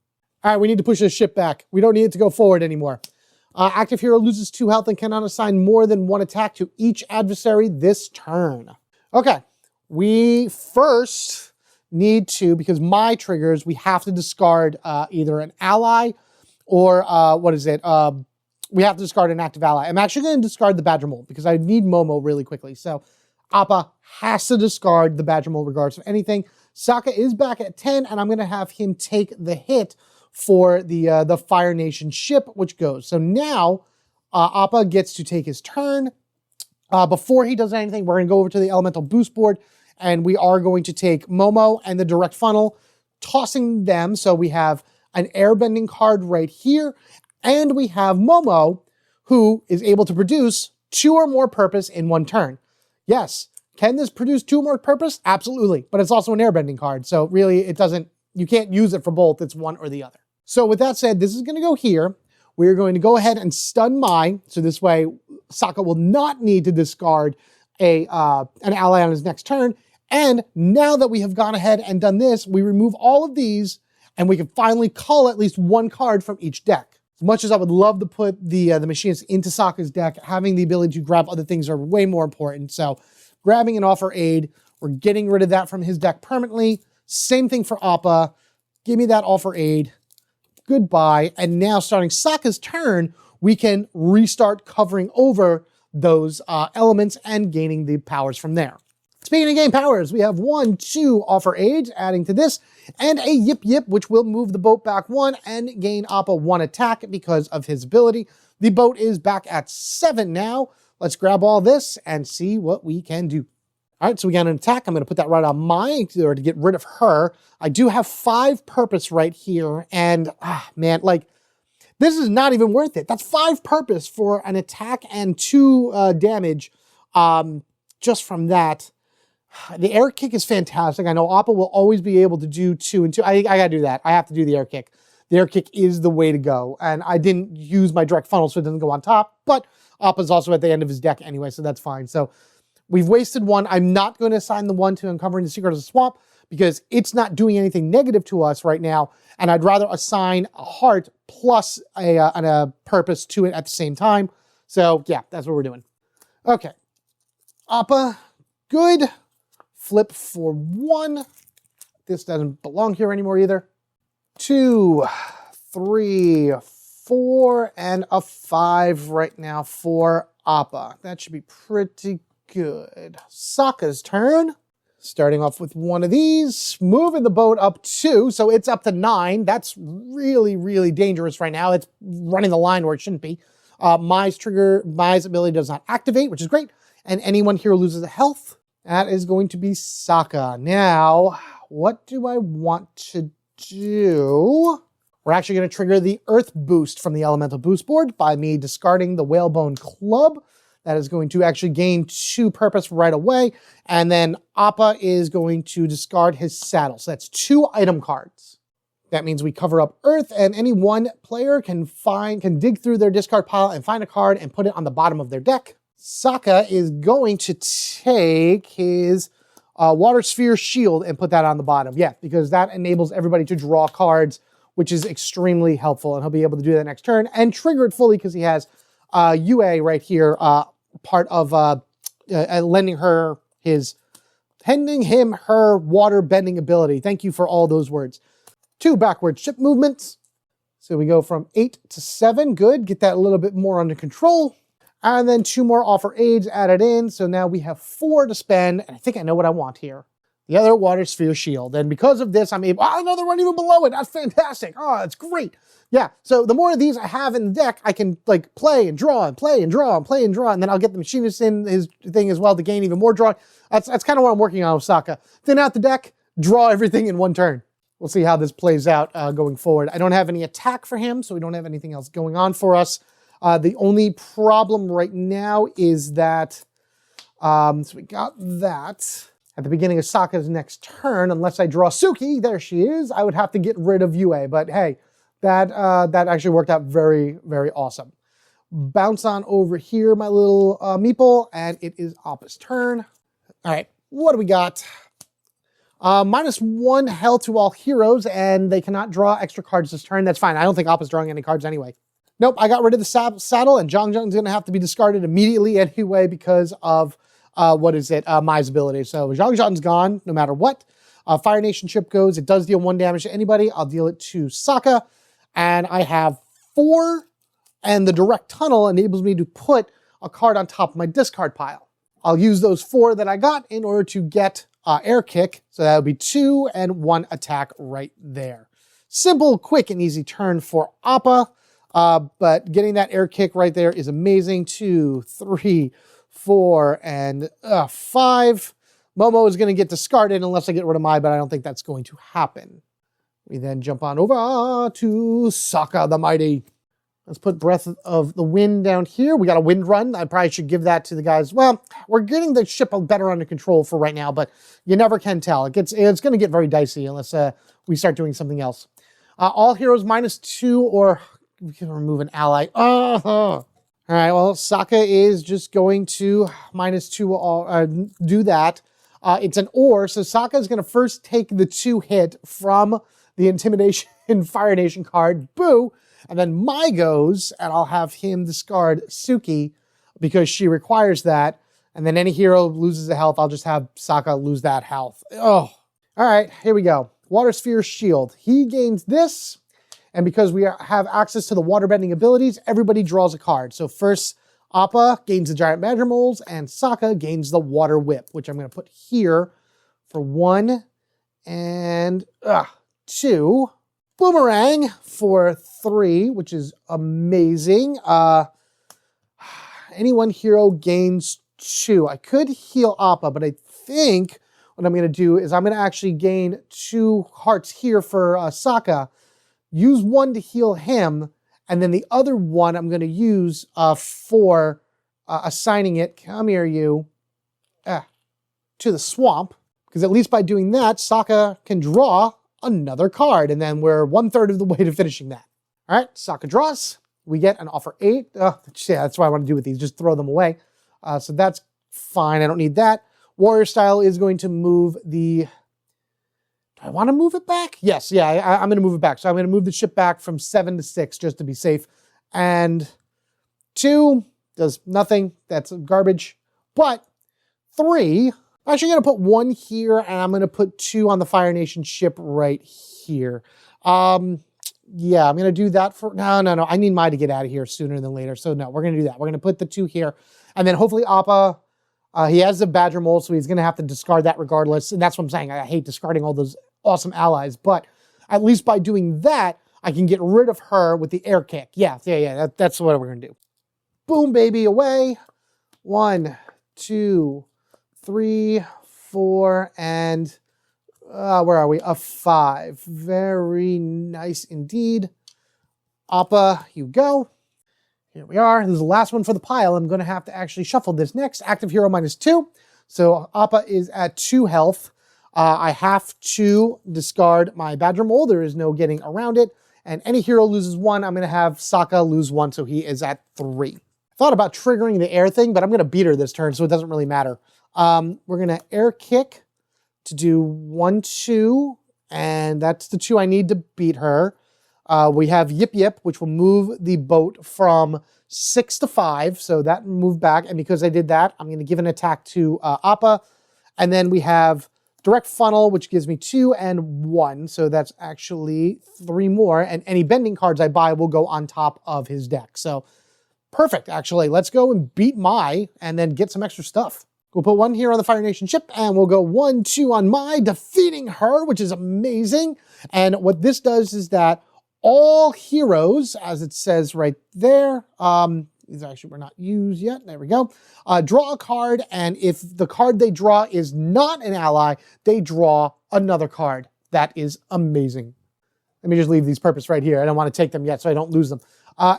All right, we need to push this ship back. We don't need it to go forward anymore. Active hero loses 2 health and cannot assign more than 1 attack to each adversary this turn. Okay, we first need to, because my triggers, we have to discard either an ally or, we have to discard an active ally. I'm actually going to discard the Badger Mole because I need Momo really quickly. So Appa has to discard the Badger Mole regardless of anything. Sokka is back at 10, and I'm going to have him take the hit for the Fire Nation ship, which goes. So now Appa gets to take his turn. Before he does anything, we're going to go over to the Elemental Boost board, and we are going to take Momo and the Direct Funnel, tossing them. So we have an airbending card right here, and we have Momo, who is able to produce 2 or more purpose in 1 turn. Yes, can this produce 2 or more purpose? Absolutely, but it's also an airbending card, so really it doesn't, you can't use it for both, it's one or the other. So with that said, this is going to go here. We're going to go ahead and stun Mai, so this way Sokka will not need to discard an ally on his next turn. And now that we have gone ahead and done this, we remove all of these, and we can finally cull at least 1 card from each deck. As much as I would love to put the machinist into Sokka's deck, having the ability to grab other things are way more important. So grabbing an Offer Aid, we're getting rid of that from his deck permanently. Same thing for Appa. Give me that Offer Aid. Goodbye. And now starting Sokka's turn, we can restart covering over those elements and gaining the powers from there. Speaking of game powers, we have 1, 2 Offer Aids adding to this, and a Yip Yip, which will move the boat back 1 and gain Appa 1 attack because of his ability. The boat is back at 7 now. Let's grab all this and see what we can do. All right, so we got an attack. I'm going to put that right on Mai, or to get rid of her. I do have 5 purpose right here, and man, like, this is not even worth it. That's 5 purpose for an attack and 2 damage just from that. The air kick is fantastic. I know Appa will always be able to do 2 and 2. I got to do that. I have to do the air kick. The air kick is the way to go, and I didn't use my direct funnel, so it doesn't go on top, but Appa's also at the end of his deck anyway, so that's fine. So we've wasted 1. I'm not going to assign the 1 to Uncovering the Secret of the Swamp because it's not doing anything negative to us right now, and I'd rather assign a heart plus a purpose to it at the same time. So yeah, that's what we're doing. Okay. Appa, good. Flip for 1. This doesn't belong here anymore either. 2, 3, 4, and a 5 right now for Appa. That should be pretty good. Sokka's turn. Starting off with 1 of these, moving the boat up 2, so it's up to 9. That's really, really dangerous right now. It's running the line where it shouldn't be. Mai's ability does not activate, which is great. And anyone here loses a health. That is going to be Sokka. Now, what do I want to do? We're actually going to trigger the Earth Boost from the Elemental Boost board by me discarding the Whalebone Club. That is going to actually gain 2 purpose right away. And then Appa is going to discard his saddle. So that's 2 item cards. That means we cover up Earth, and any one player can dig through their discard pile and find a card and put it on the bottom of their deck. Sokka is going to take his Water Sphere Shield and put that on the bottom. Yeah, because that enables everybody to draw cards, which is extremely helpful. And he'll be able to do that next turn and trigger it fully because he has UA right here, part of lending him her water bending ability. Thank you for all those words. 2 backward ship movements. So we go from 8 to 7. Good. Get that a little bit more under control. And then 2 more offer aids added in. So now we have 4 to spend. And I think I know what I want here. The other Water Sphere Shield. And because of this, I'm able... Oh, another one even below it. That's fantastic. Oh, that's great. Yeah, so the more of these I have in the deck, I can like play and draw and play and draw and play and draw. And then I'll get the Machinist in his thing as well to gain even more draw. That's kind of what I'm working on with Sokka. Thin out the deck, draw everything in one turn. We'll see how this plays out going forward. I don't have any attack for him, so we don't have anything else going on for us. The only problem right now is that, so we got that. At the beginning of Sokka's next turn, unless I draw Suki, there she is, I would have to get rid of Yue. But hey, that actually worked out very, very awesome. Bounce on over here, my little meeple, and it is Appa's turn. All right, what do we got? -1 health to all heroes, and they cannot draw extra cards this turn. That's fine. I don't think Appa's drawing any cards anyway. Nope, I got rid of the saddle, and Zhangzhang's going to have to be discarded immediately anyway because of, Mai's ability. So Zhangzhang's gone no matter what. Fire Nation ship goes. It does deal 1 damage to anybody. I'll deal it to Sokka. And I have 4, and the direct tunnel enables me to put a card on top of my discard pile. I'll use those 4 that I got in order to get air kick. So that would be 2 and 1 attack right there. Simple, quick, and easy turn for Appa. But getting that air kick right there is amazing. 2, 3, 4, and 5. Momo is going to get discarded unless I get rid of Mai, but I don't think that's going to happen. We then jump on over to Sokka the Mighty. Let's put Breath of the Wind down here. We got a wind run. I probably should give that to the guys. Well, we're getting the ship better under control for right now, but you never can tell. It's going to get very dicey unless we start doing something else. All heroes -2, or we can remove an ally. All right, well, Sokka is just going to -2 do that. It's an or, so Sokka is going to first take the 2 hit from the Intimidation Fire Nation card, boo, and then Mai goes, and I'll have him discard Suki because she requires that, and then any hero loses a health, I'll just have Sokka lose that health. Oh, all right, here we go. Water Sphere Shield. He gains this, and because we have access to the waterbending abilities, everybody draws a card. So first, Appa gains the Giant Badger Moles, and Sokka gains the Water Whip, which I'm going to put here for 1 and 2. Boomerang for 3, which is amazing. Any one hero gains 2. I could heal Appa, but I think what I'm going to do is I'm going to actually gain 2 hearts here for Sokka, use 1 to heal him, and then the other 1 I'm going to use for assigning it, come here you, to the swamp. Because at least by doing that, Sokka can draw another card. And then we're 1/3 of the way to finishing that. All right, Sokka draws. We get an offer 8. Yeah, that's what I want to do with these. Just throw them away. So that's fine. I don't need that. Warrior Style is going to move the... Do I want to move it back? Yes, yeah, I'm going to move it back. So I'm going to move the ship back from 7 to 6 just to be safe. And 2 does nothing. That's garbage. But 3, I'm actually going to put 1 here, and I'm going to put 2 on the Fire Nation ship right here. Yeah, I'm going to do that for... No. I need Mai to get out of here sooner than later. So no, we're going to do that. We're going to put the 2 here. And then hopefully Appa... he has the Badger Mole, so he's going to have to discard that regardless. And that's what I'm saying. I hate discarding all those awesome allies. But at least by doing that, I can get rid of her with the air kick. Yeah. That's what we're going to do. Boom, baby, away. 1, 2, 3, 4, and... where are we? A 5. Very nice indeed. Appa, you go. Here we are. This is the last one for the pile. I'm going to have to actually shuffle this next. Active hero -2. So Appa is at 2 health. I have to discard my Badger Mole. There is no getting around it. And any hero loses 1. I'm going to have Sokka lose 1, so he is at 3. I thought about triggering the air thing, but I'm going to beat her this turn, so it doesn't really matter. We're going to air kick to do 1, 2, and that's the 2 I need to beat her. We have Yip Yip, which will move the boat from 6 to 5, so that moved back, and because I did that, I'm going to give an attack to Appa, and then we have Direct Funnel, which gives me 2 and 1, so that's actually 3 more, and any bending cards I buy will go on top of his deck. So perfect, actually. Let's go and beat Mai and then get some extra stuff. We'll put 1 here on the Fire Nation ship, and we'll go 1, 2 on Mai, defeating her, which is amazing. And what this does is that all heroes, as it says right there, these actually were not used yet. There we go. Draw a card, and if the card they draw is not an ally, they draw another card. That is amazing. Let me just leave these purpose right here. I don't want to take them yet, so I don't lose them.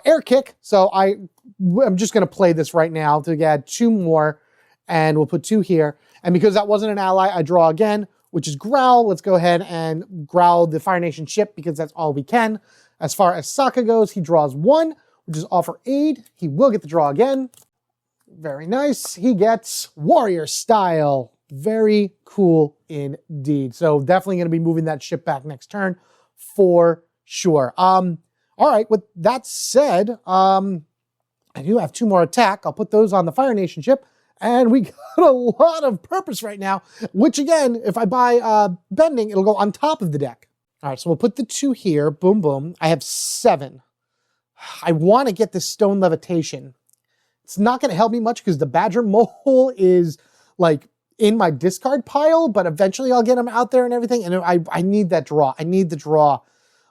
Air Kick. So I'm just going to play this right now to add 2 more, and we'll put 2 here. And because that wasn't an ally, I draw again, which is Growl. Let's go ahead and growl the Fire Nation ship because that's all we can. As far as Sokka goes, he draws 1, which is Offer Aid. He will get the draw again. Very nice. He gets Warrior Style. Very cool indeed. So definitely going to be moving that ship back next turn for sure. All right, with that said, I do have 2 more attack. I'll put those on the Fire Nation ship. And we got a lot of purpose right now, which again, if I buy bending, it'll go on top of the deck. All right, so we'll put the 2 here. Boom, boom. I have 7. I want to get this Stone Levitation. It's not going to help me much because the Badger Mole is like in my discard pile, but eventually I'll get him out there and everything. And I need that draw. I need the draw.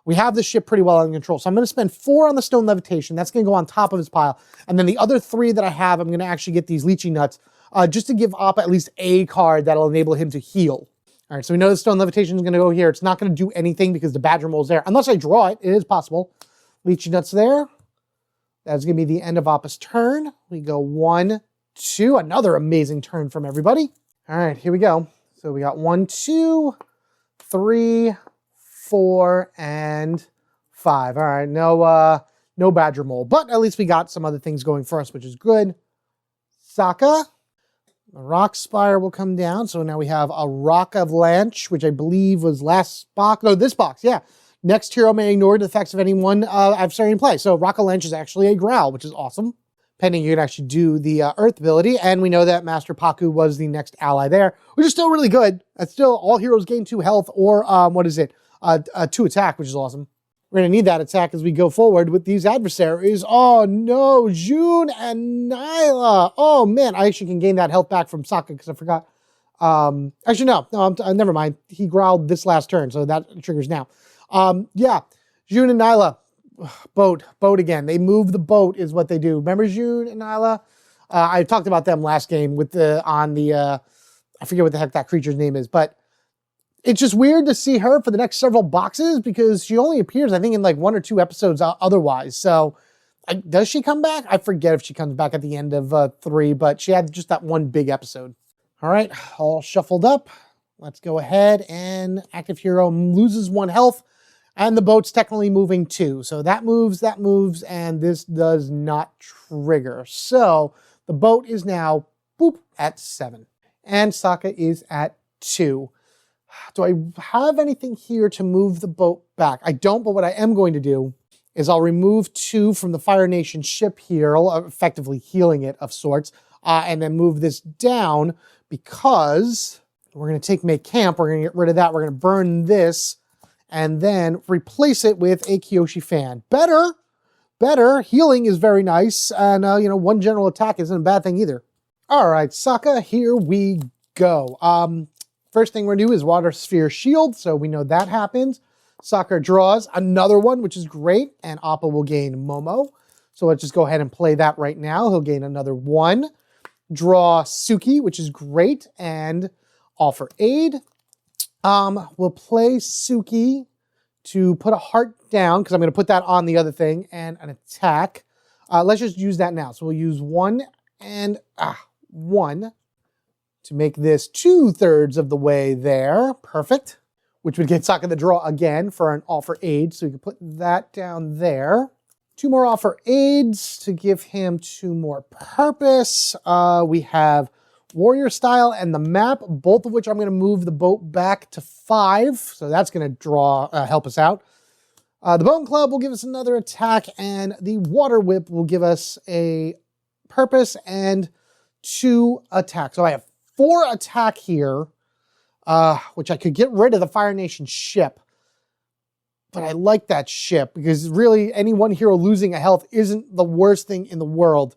We have the ship pretty well under control. So I'm going to spend 4 on the Stone Levitation. That's going to go on top of his pile. And then the other 3 that I have, I'm going to actually get these Lychee Nuts just to give Appa at least a card that'll enable him to heal. All right, so we know the Stone Levitation is going to go here. It's not going to do anything because the Badger Mole's there. Unless I draw it, it is possible. Lychee Nuts there. That's going to be the end of Appa's turn. We go 1, 2. Another amazing turn from everybody. All right, here we go. So we got 1, 2, 3, 4, and 5. All right, no Badger Mole, but at least we got some other things going for us, which is good. Sokka, the Rock Spire will come down. So now we have a Rock Avalanche, which I believe was last box. No, this box, yeah. Next hero may ignore the effects of anyone adversary in play. So Rock Avalanche is actually a Growl, which is awesome. Pending you can actually do the Earth ability, and we know that Master Paku was the next ally there, which is still really good. That's still all heroes gain 2 health, or 2 attack, which is awesome. We're going to need that attack as we go forward with these adversaries. Oh no, June and Nyla. Oh man, I actually can gain that health back from Sokka because I forgot. Actually, no, never mind. He growled this last turn, so that triggers now. Yeah, June and Nyla. Boat again. They move the boat is what they do. Remember June and Nyla? I talked about them last game with I forget what the heck that creature's name is, but it's just weird to see her for the next several boxes because she only appears, I think, in like 1 or 2 episodes otherwise. So does she come back? I forget if she comes back at the end of 3, but she had just that 1 big episode. All right, all shuffled up. Let's go ahead and active hero loses 1 health and the boat's technically moving 2. So that moves, and this does not trigger. So the boat is now, boop, at 7. And Sokka is at 2. Do I have anything here to move the boat back? I don't, but what I am going to do is I'll remove 2 from the Fire Nation ship here, effectively healing it of sorts, and then move this down because we're going to make camp. We're going to get rid of that. We're going to burn this and then replace it with a Kyoshi fan. Better. Healing is very nice. And, 1 general attack isn't a bad thing either. All right, Sokka, here we go. First thing we're going to do is Water Sphere Shield, so we know that happens. Sokka draws another one, which is great, and Appa will gain Momo. So let's just go ahead and play that right now. He'll gain another 1. Draw Suki, which is great, and Offer Aid. We'll play Suki to put a heart down, because I'm going to put that on the other thing, and an attack. Let's just use that now. So we'll use 1 and 1. To make this 2/3 of the way there. Perfect. Which would get Sokka the draw again for an Offer Aid. So we can put that down there. 2 more Offer Aids to give him 2 more purpose. We have Warrior Style and the map, both of which I'm going to move the boat back to 5. So that's going to help us out. The Bone Club will give us another attack, and the Water Whip will give us a purpose and 2 attacks. So I have 4 attack here, which I could get rid of the Fire Nation ship. But I like that ship because really any one hero losing a health isn't the worst thing in the world.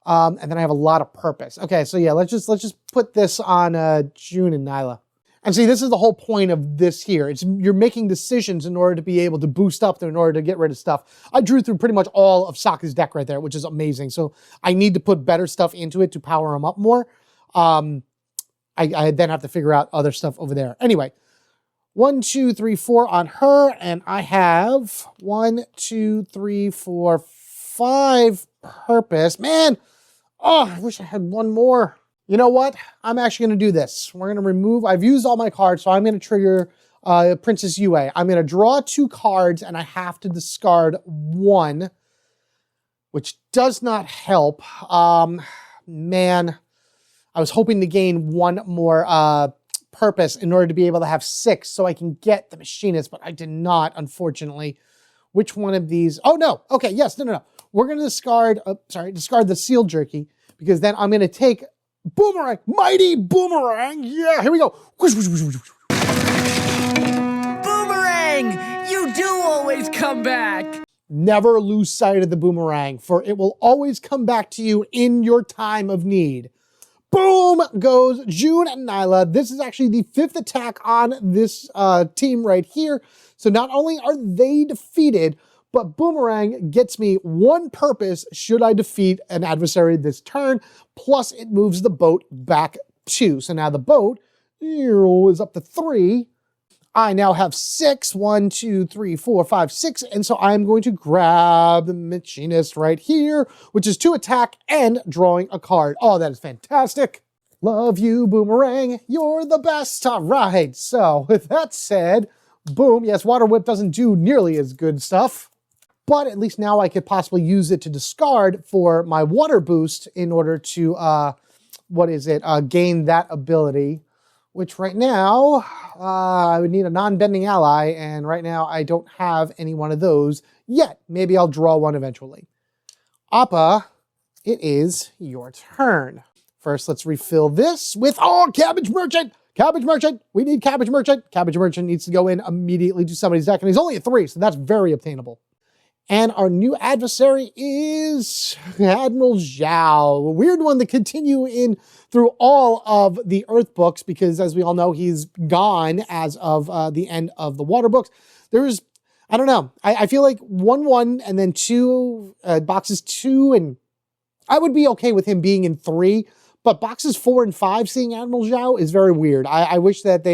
And then I have a lot of purpose. Okay, so yeah, let's just put this on June and Nyla. And see, this is the whole point of this here. You're making decisions in order to be able to boost up, in order to get rid of stuff. I drew through pretty much all of Sokka's deck right there, which is amazing. So I need to put better stuff into it to power him up more. I then have to figure out other stuff over there. Anyway, 1, 2, 3, 4 on her, and I have 1, 2, 3, 4, 5 purpose. Man, oh, I wish I had one more. You know what? I'm actually going to do this. We're going to remove, I've used all my cards, so I'm going to trigger Princess Yue. I'm going to draw 2 cards, and I have to discard 1, which does not help. Man, I was hoping to gain 1 more purpose in order to be able to have 6 so I can get the machinist, but I did not, unfortunately. Which one of these? Oh, no. Okay, yes, no. We're going to discard the Seal Jerky, because then I'm going to take Boomerang, Mighty Boomerang. Yeah, here we go. Boomerang! You do always come back. Never lose sight of the boomerang, for it will always come back to you in your time of need. Boom goes June and Nyla. This is actually the 5th attack on this team right here. So not only are they defeated, but Boomerang gets me 1 purpose should I defeat an adversary this turn, plus it moves the boat back 2. So now the boat is up to 3. I now have 6. 1, 2, 3, 4, 5, 6. And so I'm going to grab the machinist right here, which is 2 attack and drawing a card. Oh, that is fantastic. Love you, Boomerang. You're the best. All right. So with that said, boom. Yes, Water Whip doesn't do nearly as good stuff, but at least now I could possibly use it to discard for my water boost in order to, gain that ability, which right now, I would need a non-bending ally, and right now I don't have any one of those yet. Maybe I'll draw one eventually. Appa, it is your turn. First, let's refill this with, Cabbage Merchant! Cabbage Merchant! We need Cabbage Merchant! Cabbage Merchant needs to go in immediately to somebody's deck, and he's only at 3, so that's very obtainable. And our new adversary is Admiral Zhao, a weird one to continue in through all of the Earth books, because as we all know, he's gone as of the end of the Water books. There's, I don't know, I feel like 1-1 and then 2, boxes 2, and I would be okay with him being in 3, but boxes 4 and 5 seeing Admiral Zhao is very weird. I wish that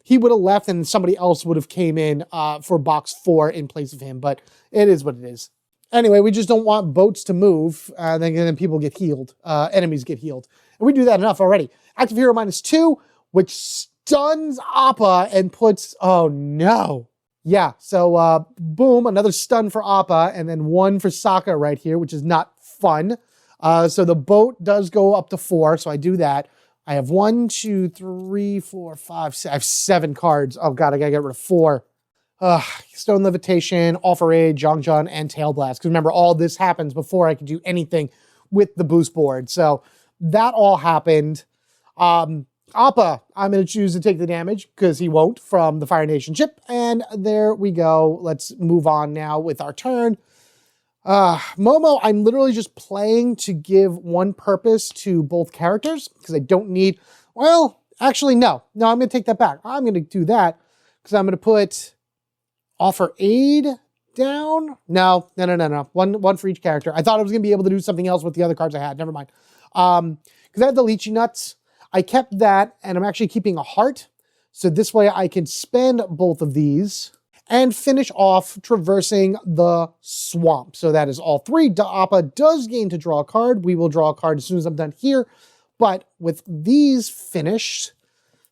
he would have left and somebody else would have came in for box 4 in place of him, but it is what it is. Anyway, we just don't want boats to move, then people get healed, enemies get healed. And we do that enough already. Active Hero -2, which stuns Appa and puts, oh no. Yeah, so boom, another stun for Appa, and then 1 for Sokka right here, which is not fun. So the boat does go up to 4, so I do that. I have 1, 2, 3, 4, 5, 6. I have 7 cards. Oh god, I gotta get rid of 4. Stone Levitation, All for Aid, Zhongzhan, and Tail Blast. Because remember, all this happens before I can do anything with the boost board. So that all happened. Appa, I'm going to choose to take the damage because he won't from the Fire Nation ship. And there we go. Let's move on now with our turn. Momo, I'm literally just playing to give 1 purpose to both characters because I don't need, well, actually, no. No, I'm going to take that back. I'm going to do that because I'm going to put Offer Aid down. No. One for each character. I thought I was going to be able to do something else with the other cards I had. Never mind. Because I had the Lychee Nuts. I kept that, and I'm actually keeping a heart. So this way I can spend both of these and finish off traversing the swamp. So that is all 3. Appa does gain to draw a card. We will draw a card as soon as I'm done here. But with these finished,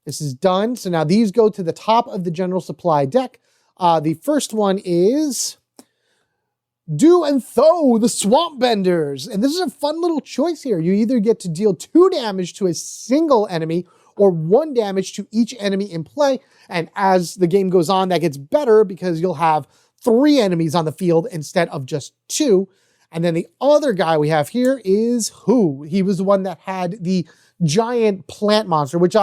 this is done. So now these go to the top of the general supply deck. The first one is Do and Tho, the Swamp Benders. And this is a fun little choice here. You either get to deal 2 damage to a single enemy or 1 damage to each enemy in play. And as the game goes on, that gets better because you'll have 3 enemies on the field instead of just 2. And then the other guy we have here is Who. He was the one that had the giant plant monster, which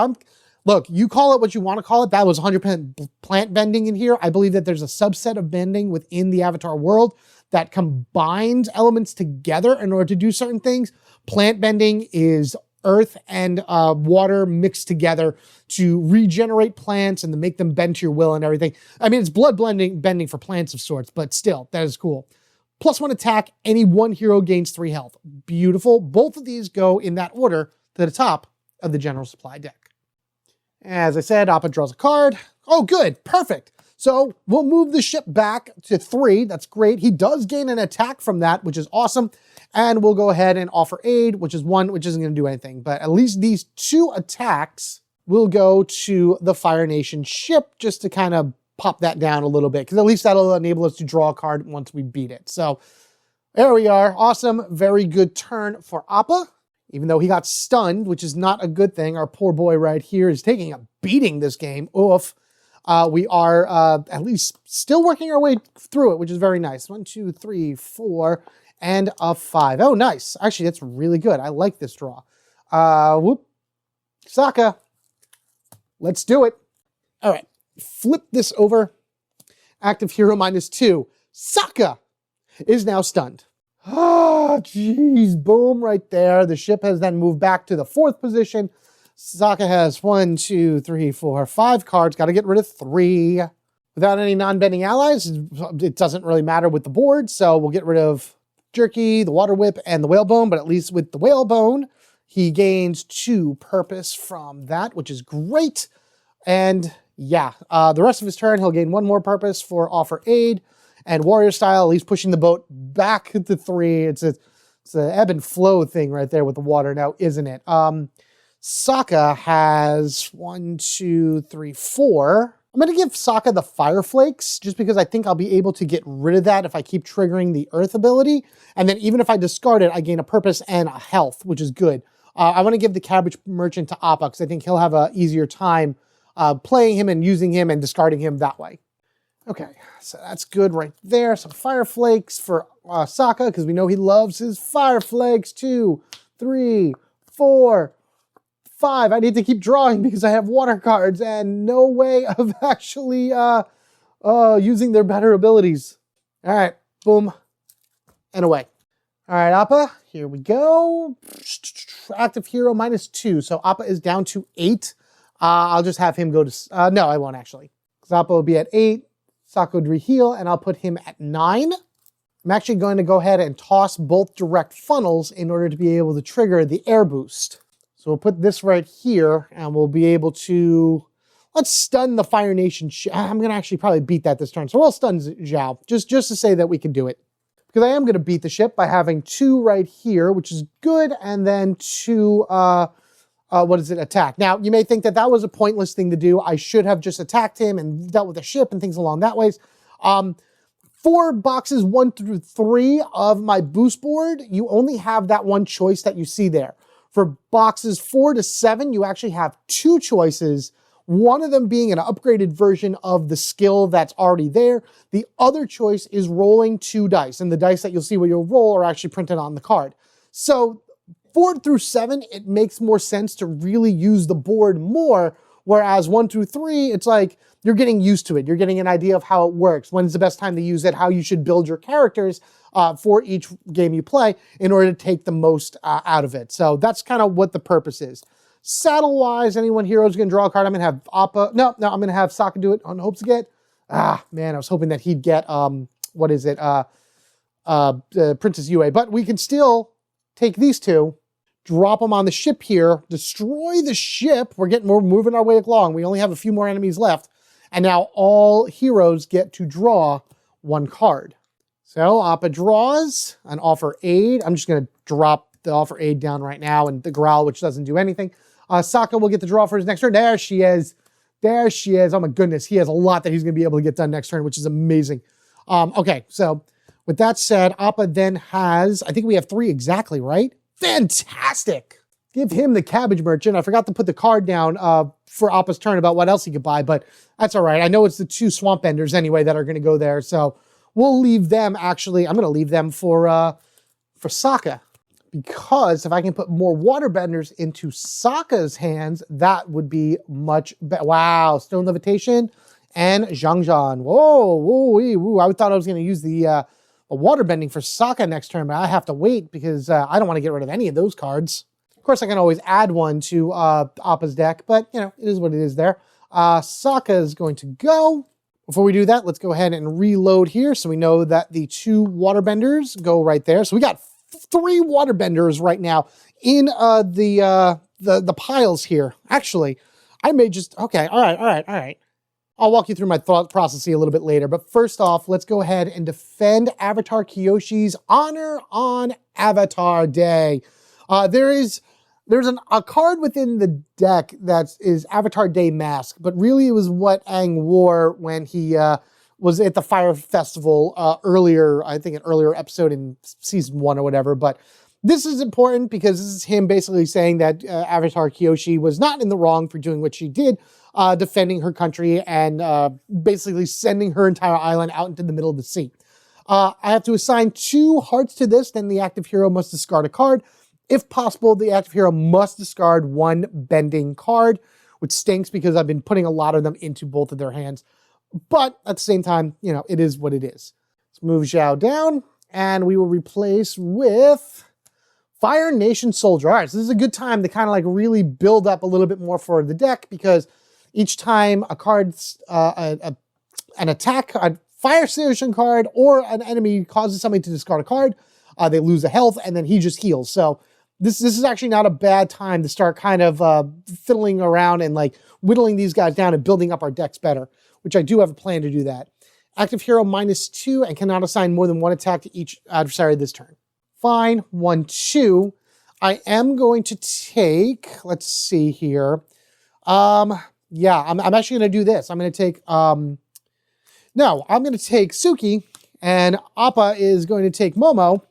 look, you call it what you want to call it. That was 100% plant bending in here. I believe that there's a subset of bending within the Avatar world that combines elements together in order to do certain things. Plant bending is earth and water mixed together to regenerate plants and to make them bend to your will and everything. I mean, it's blood bending for plants of sorts, but still, that is cool. +1 attack, any one hero gains 3 health. Beautiful. Both of these go in that order to the top of the general supply deck. As I said, Appa draws a card. Oh, good. Perfect. So we'll move the ship back to 3. That's great. He does gain an attack from that, which is awesome. And we'll go ahead and offer aid, which is 1, which isn't going to do anything. But at least these 2 attacks will go to the Fire Nation ship just to kind of pop that down a little bit, because at least that'll enable us to draw a card once we beat it. So there we are. Awesome. Very good turn for Appa. Even though he got stunned, which is not a good thing. Our poor boy right here is taking a beating this game. Oof. We are at least still working our way through it, which is very nice. 1, 2, 3, 4, and a 5. Oh, nice. Actually, that's really good. I like this draw. Whoop. Sokka. Let's do it. All right. Flip this over. Active hero -2. Sokka is now stunned. Oh, jeez. Boom, right there. The ship has then moved back to the 4th position. Sokka has 1, 2, 3, 4, 5 cards. Got to get rid of 3. Without any non-bending allies, it doesn't really matter with the board. So we'll get rid of Jerky, the Water Whip, and the Whalebone. But at least with the Whalebone, he gains 2 purpose from that, which is great. And yeah, the rest of his turn, he'll gain 1 more purpose for offer aid. And warrior style, at least pushing the boat back to 3. It's an ebb and flow thing right there with the water now, isn't it? Sokka has 1, 2, 3, 4. I'm going to give Sokka the Fire Flakes just because I think I'll be able to get rid of that if I keep triggering the Earth ability. And then even if I discard it, I gain a purpose and a health, which is good. I want to give the Cabbage Merchant to Appa because I think he'll have an easier time playing him and using him and discarding him that way. Okay, so that's good right there. Some Fire Flakes for Sokka because we know he loves his Fire Flakes. 2, 3, 4, 5. I need to keep drawing because I have water cards and no way of actually using their better abilities. All right, boom, and away. All right, Appa, here we go. Active hero -2. So Appa is down to 8. I'll just have him go to, no, I won't actually. Because Appa will be at 8. Sokka would reheal, and I'll put him at 9. I'm actually going to go ahead and toss both direct funnels in order to be able to trigger the air boost. So we'll put this right here, and we'll be able to, let's stun the Fire Nation. I'm going to actually probably beat that this turn. So we'll stun Zhao, just to say that we can do it. Because I am going to beat the ship by having 2 right here, which is good, and then 2, attack. Now, you may think that that was a pointless thing to do. I should have just attacked him and dealt with the ship and things along that ways. For boxes 1 through 3 of my boost board, you only have that one choice that you see there. For boxes 4 to 7, you actually have 2 choices, one of them being an upgraded version of the skill that's already there. The other choice is rolling 2 dice, and the dice that you'll see where you'll roll are actually printed on the card. So 4 through 7, it makes more sense to really use the board more, whereas 1 through 3, it's like you're getting used to it. You're getting an idea of how it works, when's the best time to use it, how you should build your characters for each game you play in order to take the most out of it. So that's kind of what the purpose is. Saddle-wise, anyone hero's going to draw a card. I'm going to have Appa. No, I'm going to have Sokka do it on hopes to get. Man, I was hoping that he'd get, Princess Yue. But we can still take these 2, drop them on the ship here, destroy the ship. We're moving our way along. We only have a few more enemies left. And now all heroes get to draw 1 card. So Appa draws an offer aid. I'm just going to drop the offer aid down right now and the growl, which doesn't do anything. Sokka will get the draw for his next turn. There she is. There she is. Oh my goodness. He has a lot that he's going to be able to get done next turn, which is amazing. Okay, so With that said, Appa then has, I think we have 3 exactly, right? Fantastic! Give him the cabbage merchant. I forgot to put the card down for Appa's turn about what else he could buy, but that's all right. I know it's the 2 swamp benders anyway that are going to go there, so we'll leave them actually. I'm going to leave them for Sokka, because if I can put more water benders into Sokka's hands, that would be much better. Wow, Stone Levitation and Zhangzhan. Whoa, whoa, woo. I thought I was going to use the water bending for Sokka next turn, but I have to wait because I don't want to get rid of any of those cards. Of course, I can always add one to Appa's deck, but, you know, it is what it is there. Sokka is going to go. Before we do that, let's go ahead and reload here so we know that the 2 waterbenders go right there. So we got 3 waterbenders right now in the piles here. Actually, I may just... Okay, all right. I'll walk you through my thought process a little bit later. But first off, let's go ahead and defend Avatar Kyoshi's honor on Avatar Day. There's a card within the deck that is Avatar Day Mask, but really it was what Aang wore when he was at the Fire Festival earlier, I think an earlier episode in season 1 or whatever. But this is important because this is him basically saying that Avatar Kyoshi was not in the wrong for doing what she did, defending her country and basically sending her entire island out into the middle of the sea. I have to assign 2 hearts to this, then the active hero must discard a card. If possible, the active hero must discard 1 bending card, which stinks because I've been putting a lot of them into both of their hands. But at the same time, you know, it is what it is. Let's move Zhao down, and we will replace with Fire Nation Soldier. All right, so this is a good time to kind of like really build up a little bit more for the deck, because each time a card's an attack, a Fire Station card, or an enemy causes somebody to discard a card, they lose a health, and then he just heals. So this is actually not a bad time to start kind of fiddling around and like whittling these guys down and building up our decks better, which I do have a plan to do that. Active hero -2 and cannot assign more than 1 attack to each adversary this turn. Fine, 1-2. I am going to take, let's see here. Yeah, I'm actually going to do this. I'm going to take, I'm going to take Suki, and Appa is going to take Momo,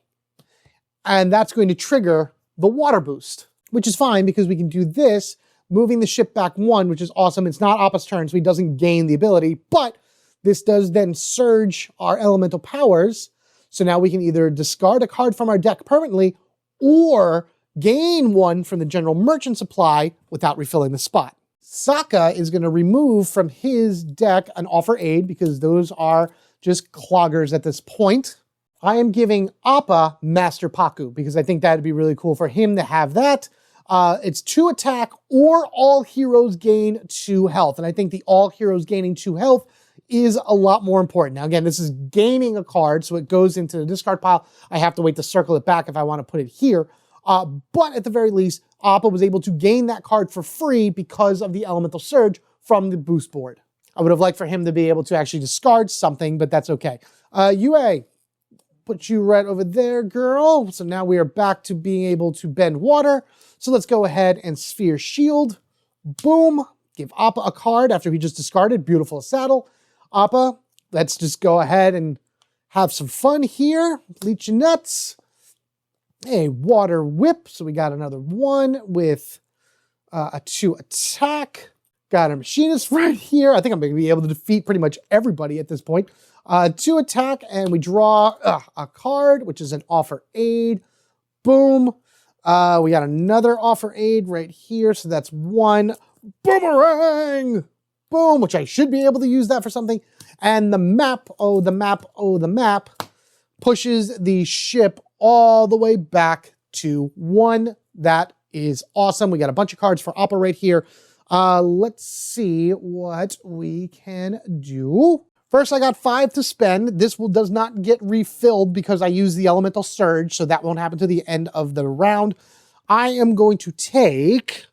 and that's going to trigger the water boost, which is fine because we can do this, moving the ship back 1, which is awesome. It's not Appa's turn, so he doesn't gain the ability, but this does then surge our elemental powers. So now we can either discard a card from our deck permanently or gain 1 from the general merchant supply without refilling the spot. Sokka is going to remove from his deck an Offer Aid because those are just cloggers at this point. I am giving Appa Master Paku because I think that'd be really cool for him to have that. It's 2 attack or all heroes gain 2 health. And I think the all heroes gaining 2 health is a lot more important. Now, again, this is gaining a card, so it goes into the discard pile. I have to wait to circle it back if I want to put it here. But at the very least, Appa was able to gain that card for free because of the Elemental Surge from the boost board. I would have liked for him to be able to actually discard something, but that's okay. UA, put you right over there, girl. So now we are back to being able to bend water. So let's go ahead and Sphere Shield. Boom. Give Appa a card after he just discarded. Beautiful saddle. Appa, let's just go ahead and have some fun here. Leech your nuts. A water whip. So we got another 1 with a 2 attack. Got a machinist right here. I think I'm going to be able to defeat pretty much everybody at this point. 2 attack, and we draw a card, which is an Offer Aid. Boom. We got another Offer Aid right here, so that's 1. Boomerang! Boom, which I should be able to use that for something. And the map, the map, pushes the ship all the way back to 1. That is awesome. We got a bunch of cards for Appa right here. Let's see what we can do. First, I got 5 to spend. This does not get refilled because I use the Elemental Surge, so that won't happen to the end of the round. I'm going to take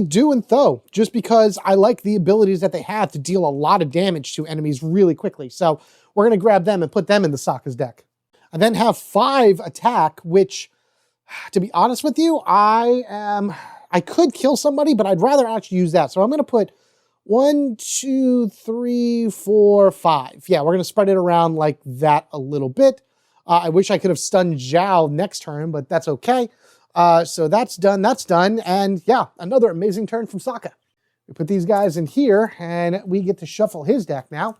Do and Tho, just because I like the abilities that they have to deal a lot of damage to enemies really quickly. So we're going to grab them and put them in the Sokka's deck. I then have 5 attack, which, to be honest with you, I could kill somebody, but I'd rather actually use that. So I'm going to put 1, 2, 3, 4, 5. Yeah, we're going to spread it around like that a little bit. I wish I could have stunned Zhao next turn, but that's okay. So that's done. And yeah, another amazing turn from Sokka. We put these guys in here, and we get to shuffle his deck now.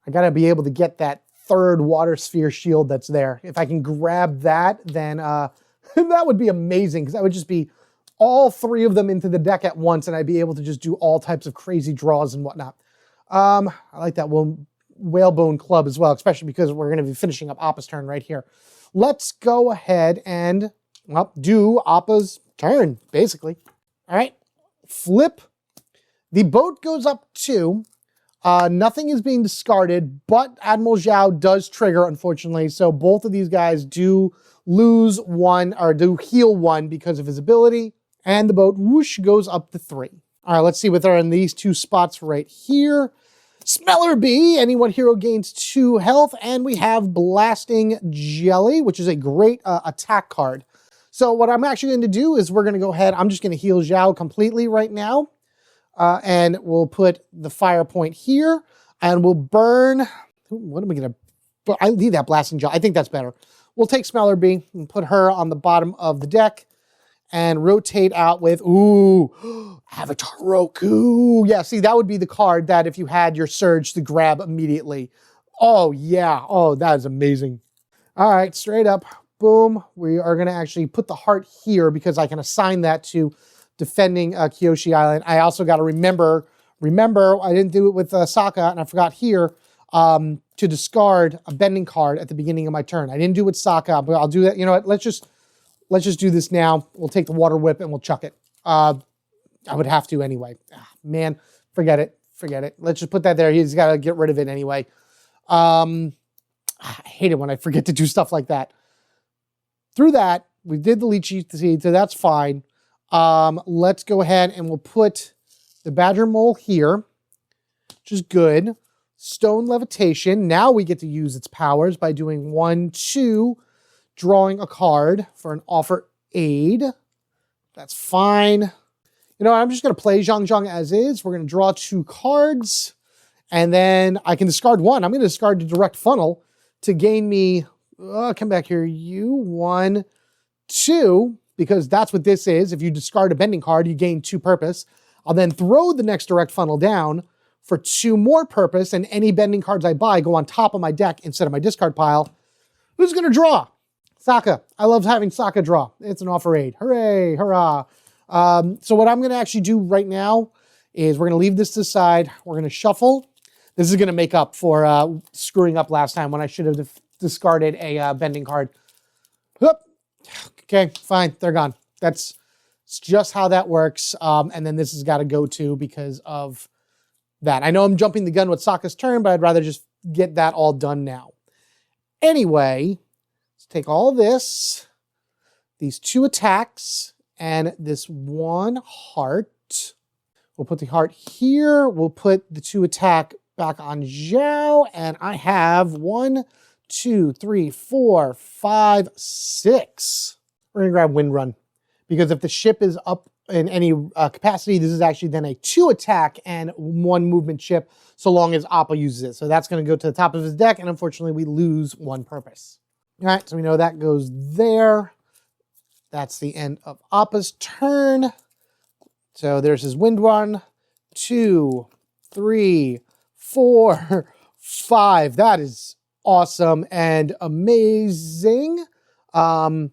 I gotta be able to get that third water sphere shield that's there. If I can grab that, then that would be amazing, because that would just be all three of them into the deck at once, and I'd be able to just do all types of crazy draws and whatnot. I like that whalebone club as well, especially because we're going to be finishing up Appa's turn right here. Let's go ahead and, well, do Appa's turn, basically. All right, flip. The boat goes up 2. Nothing is being discarded, but Admiral Zhao does trigger, unfortunately. So both of these guys do lose 1, or do heal 1 because of his ability. And the boat, whoosh, goes up to 3. All right, let's see what are in these 2 spots right here. Smeller Bee, any one hero gains 2 health. And we have Blasting Jelly, which is a great attack card. So what I'm actually going to do is we're going to go ahead. I'm just going to heal Zhao completely right now. And we'll put the fire point here. And we'll burn. What am I going to... I need that Blasting Jelly. I think that's better. We'll take Smeller Bee and put her on the bottom of the deck. And rotate out with, ooh, Avatar Roku. Yeah, see, that would be the card that if you had your Surge to grab immediately. Oh, yeah. Oh, that is amazing. All right, straight up. Boom. We are going to actually put the heart here because I can assign that to defending Kyoshi Island. I also got to remember, I didn't do it with Sokka, and I forgot here, to discard a bending card at the beginning of my turn. I didn't do it with Sokka, but I'll do that. You know what? Let's just do this now. We'll take the water whip and we'll chuck it. I would have to anyway. Man, forget it. Let's just put that there. He's got to get rid of it anyway. I hate it when I forget to do stuff like that. Through that, we did the leech seed, so that's fine. Let's go ahead and we'll put the badger mole here, which is good. Stone levitation. Now we get to use its powers by doing 1, 2, drawing a card for an offer aid. That's fine. You know, I'm just going to play Zhang Zhang as is. We're going to draw 2 cards, and then I can discard 1. I'm going to discard the direct funnel to gain me, come back here, 1, 2, because that's what this is. If you discard a bending card, you gain 2 purpose. I'll then throw the next direct funnel down for 2 more purpose, and any bending cards I buy go on top of my deck instead of my discard pile. Who's going to draw? Sokka. I love having Sokka draw. It's an offer aid. Hooray, hurrah. So what I'm going to actually do right now is we're going to leave this to the side. We're going to shuffle. This is going to make up for screwing up last time when I should have discarded a bending card. Whoop. Okay, fine. They're gone. That's just how that works. And then this has got to go too because of that. I know I'm jumping the gun with Sokka's turn, but I'd rather just get that all done now. Anyway... take all this, these 2 attacks, and this 1 heart. We'll put the heart here. We'll put the 2 attack back on Zhao, and I have 1, 2, 3, 4, 5, 6. We're going to grab Wind Run, because if the ship is up in any capacity, this is actually then a 2 attack and 1 movement ship, so long as Appa uses it. So that's going to go to the top of his deck, and unfortunately we lose 1 purpose. All right, so we know that goes there. That's the end of Appa's turn. So there's his Wind Run. 2, 3, 4, 5. That is awesome and amazing. Boop.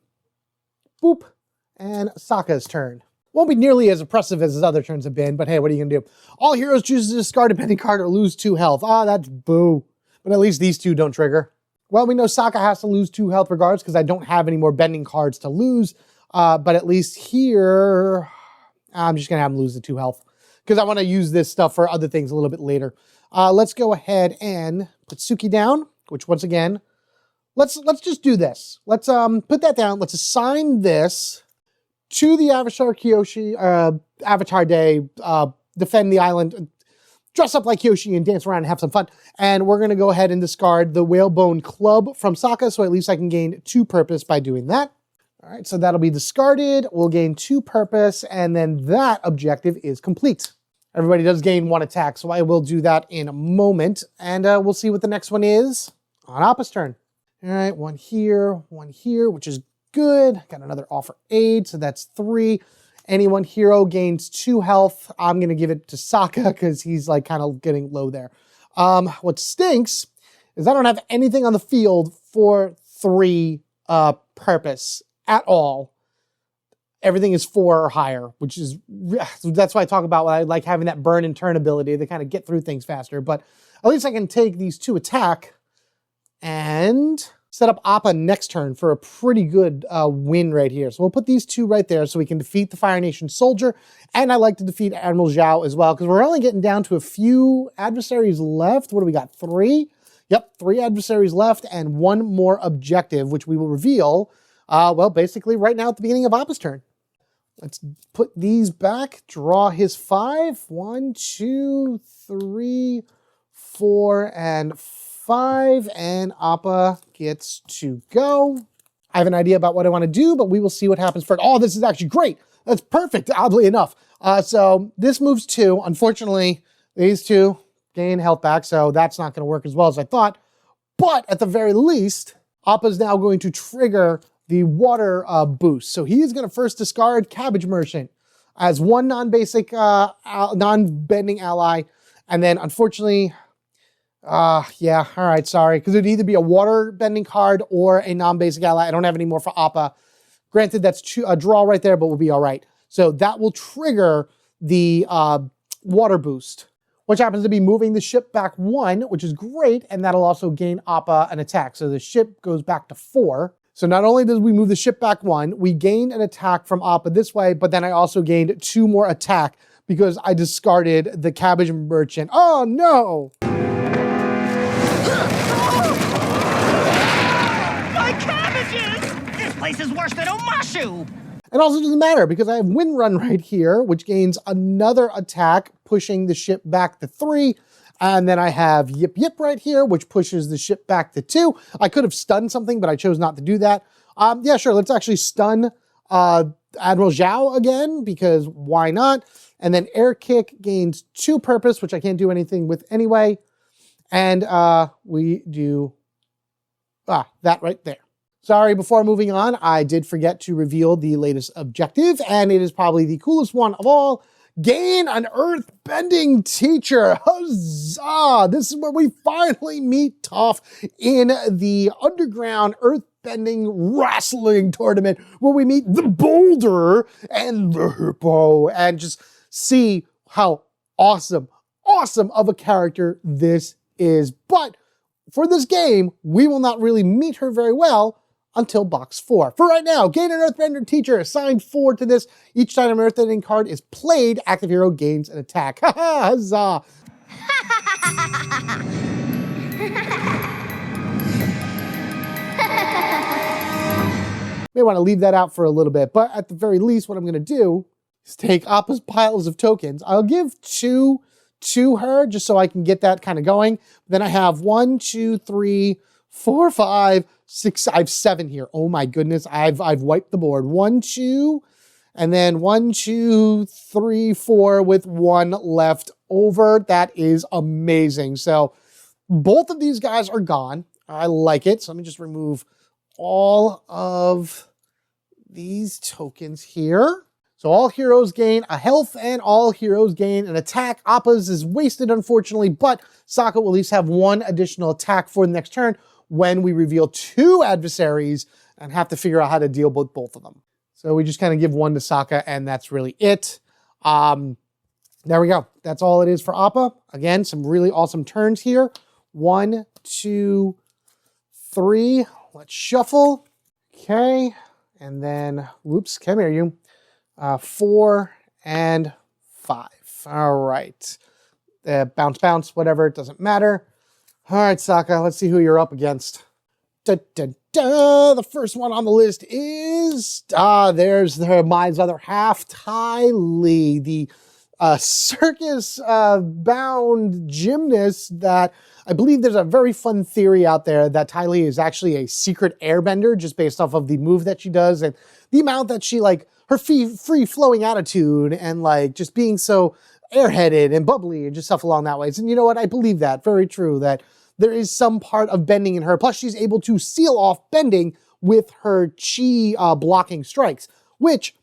And Sokka's turn. Won't be nearly as impressive as his other turns have been, but hey, what are you going to do? All heroes choose to discard a bending card or lose 2 health. Ah, that's boo. But at least these 2 don't trigger. Well, we know Sokka has to lose 2 health regardless because I don't have any more bending cards to lose. But at least here, I'm just going to have him lose the 2 health because I want to use this stuff for other things a little bit later. Let's go ahead and put Suki down, which once again, let's just do this. Let's put that down. Let's assign this to the Avatar Kyoshi, Avatar Day, defend the island, dress up like Kyoshi and dance around and have some fun. And we're going to go ahead and discard the Whalebone Club from Sokka, so at least I can gain 2 purpose by doing that. All right, so that'll be discarded. We'll gain 2 purpose, and then that objective is complete. Everybody does gain 1 attack, so I will do that in a moment. And we'll see what the next one is on Appa's turn. All right, one here, which is good. Got another offer aid, so that's 3. Any one hero gains 2 health. I'm gonna give it to Sokka because he's like kind of getting low there. What stinks is I don't have anything on the field for 3 purpose at all. Everything is 4 or higher, which is, that's why I talk about I like having that burn and turn ability to kind of get through things faster. But at least I can take these 2 attack and set up Appa next turn for a pretty good win right here. So we'll put these 2 right there so we can defeat the Fire Nation soldier. And I like to defeat Admiral Zhao as well, because we're only getting down to a few adversaries left. What do we got? 3? Yep, 3 adversaries left and 1 more objective, which we will reveal, well, basically right now at the beginning of Appa's turn. Let's put these back, draw his 5. 1, 2, 3, 4, and 5, and Appa gets to go. I have an idea about what I want to do, but we will see what happens first. Oh, this is actually great. That's perfect, oddly enough. So this moves 2. Unfortunately, these 2 gain health back, so that's not going to work as well as I thought. But at the very least, Appa's now going to trigger the water boost. So he is going to first discard Cabbage Merchant as 1 non-basic, non-bending ally. And then, unfortunately, yeah, all right, sorry. Because it'd either be a water bending card or a non-basic ally. I don't have any more for Appa. Granted, that's a draw right there, but we'll be all right. So that will trigger the water boost, which happens to be moving the ship back 1, which is great. And that'll also gain Appa an attack. So the ship goes back to 4. So not only does we move the ship back 1, we gained an attack from Appa this way, but then I also gained 2 more attack because I discarded the Cabbage Merchant. Oh no! My cabbages! This place is worse than Omashu! It also doesn't matter because I have Wind Run right here, which gains another attack, pushing the ship back to 3. And then I have Yip Yip right here, which pushes the ship back to 2. I could have stunned something, but I chose not to do that. Yeah, sure, let's actually stun Admiral Zhao again, because why not? And then Air Kick gains 2 purpose, which I can't do anything with anyway. And we do that right there. Sorry, before moving on, I did forget to reveal the latest objective, and it is probably the coolest one of all. Gain an earth-bending teacher. Huzzah! This is where we finally meet Toph in the underground earth-bending wrestling tournament, where we meet the boulder and the hippo, and just see how awesome of a character this is. But for this game, we will not really meet her very well until box 4. For right now, gain an Earthbender teacher, assign 4 to this. Each time an Earthbending card is played, active hero gains an attack. Ha ha, huzzah! May want to leave that out for a little bit, but at the very least, what I'm going to do is take Appa's piles of tokens. I'll give 2 to her just so I can get that kind of going. Then I have 1, 2, 3, 4, 5, 6, I have 7 here. Oh my goodness, I've wiped the board. 1, 2, and then 1, 2, 3, 4 with 1 left over. That is amazing. So both of these guys are gone. I like it. So let me just remove all of these tokens here. So all heroes gain a health and all heroes gain an attack. Appa's is wasted, unfortunately, but Sokka will at least have 1 additional attack for the next turn when we reveal 2 adversaries and have to figure out how to deal with both of them. So we just kind of give 1 to Sokka, and that's really it. There we go. That's all it is for Appa. Again, some really awesome turns here. 1, 2, 3. Let's shuffle. Okay. And then, whoops, come here, you. 4 and 5. All right. Bounce, bounce, whatever. It doesn't matter. All right, Sokka, let's see who you're up against. Da, da, da. The first one on the list is, there's my other half, Ty Lee, the circus-bound gymnast that I believe there's a very fun theory out there that Ty Lee is actually a secret airbender just based off of the move that she does and the amount that she, like, her free-flowing attitude and, like, just being so airheaded and bubbly and just stuff along that way. And you know what? I believe that. Very true. That there is some part of bending in her. Plus, she's able to seal off bending with her chi blocking strikes, which,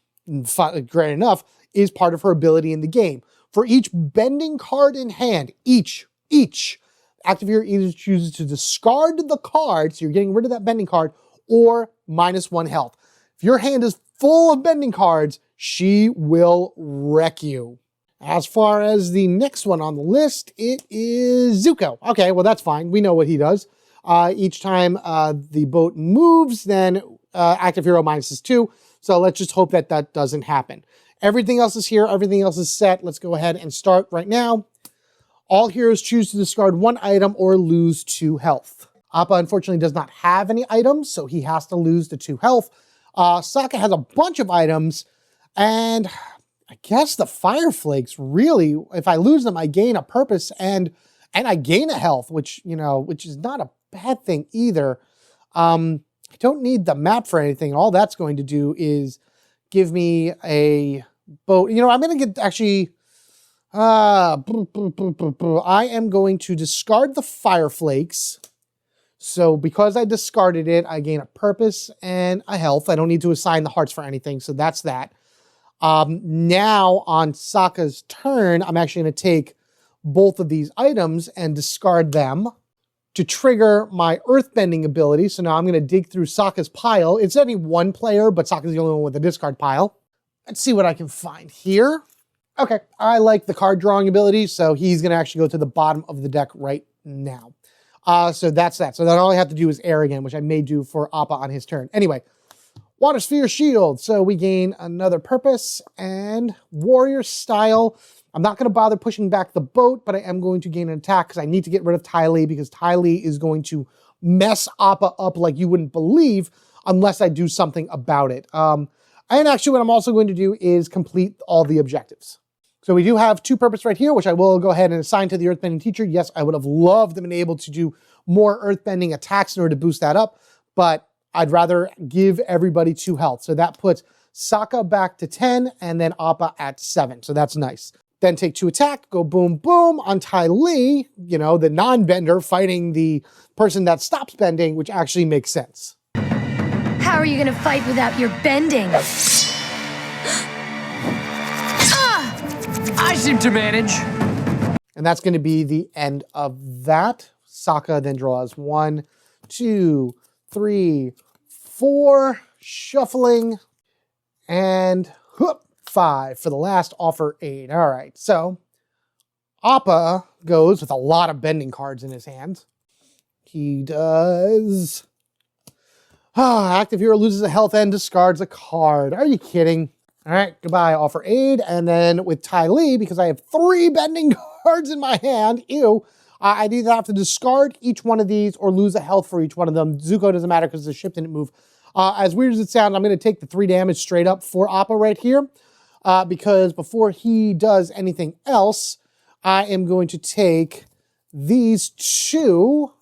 great enough, is part of her ability in the game. For each bending card in hand, each, active hero either chooses to discard the card, so you're getting rid of that bending card, or -1 health. If your hand is full of bending cards, she will wreck you. As far as the next one on the list, it is Zuko. Okay, well that's fine. We know what he does. Each time the boat moves, then active hero -2. So let's just hope that that doesn't happen. Everything else is here. Everything else is set. Let's go ahead and start right now. All heroes choose to discard 1 item or lose 2 health. Appa unfortunately does not have any items, so he has to lose the 2 health. Sokka has a bunch of items, and I guess the Fire Flakes really, if I lose them, I gain a purpose and I gain a health, which is not a bad thing either. I don't need the map for anything. All that's going to do is give me a boat. I'm going to get actually, I am going to discard the Fire Flakes. So because I discarded it, I gain a purpose and a health. I don't need to assign the hearts for anything, so that's that. Now on Sokka's turn, I'm actually going to take both of these items and discard them to trigger my earthbending ability. So now I'm going to dig through Sokka's pile. It's only 1 player, but Sokka's the only one with a discard pile. Let's see what I can find here. Okay, I like the card drawing ability, so he's going to actually go to the bottom of the deck right now. So that's that. So then all I have to do is air again, which I may do for Appa on his turn. Anyway, Water Sphere Shield. So we gain another purpose and warrior style. I'm not going to bother pushing back the boat, but I am going to gain an attack because I need to get rid of Ty Lee, because Ty Lee is going to mess Appa up like you wouldn't believe unless I do something about it. And actually what I'm also going to do is complete all the objectives. So we do have 2 purpose right here, which I will go ahead and assign to the earthbending teacher. Yes, I would have loved to been able to do more earthbending attacks in order to boost that up, but I'd rather give everybody 2 health. So that puts Sokka back to 10 and then Appa at 7. So that's nice. Then take 2 attack, go boom, boom on Ty Lee, the non-bender fighting the person that stops bending, which actually makes sense. How are you gonna fight without your bending? I seem to manage. And that's going to be the end of that. Sokka then draws 1, 2, 3, 4, shuffling, and 5 for the last offer aid. All right, so Appa goes with a lot of bending cards in his hand. He does... active hero loses a health and discards a card. Are you kidding? All right, goodbye, offer aid. And then with Ty Lee, because I have 3 bending cards in my hand, I either have to discard each one of these or lose a health for each one of them. Zuko doesn't matter because the ship didn't move. As weird as it sounds, I'm going to take the 3 damage straight up for Appa right here. Because before he does anything else, I am going to take these 2,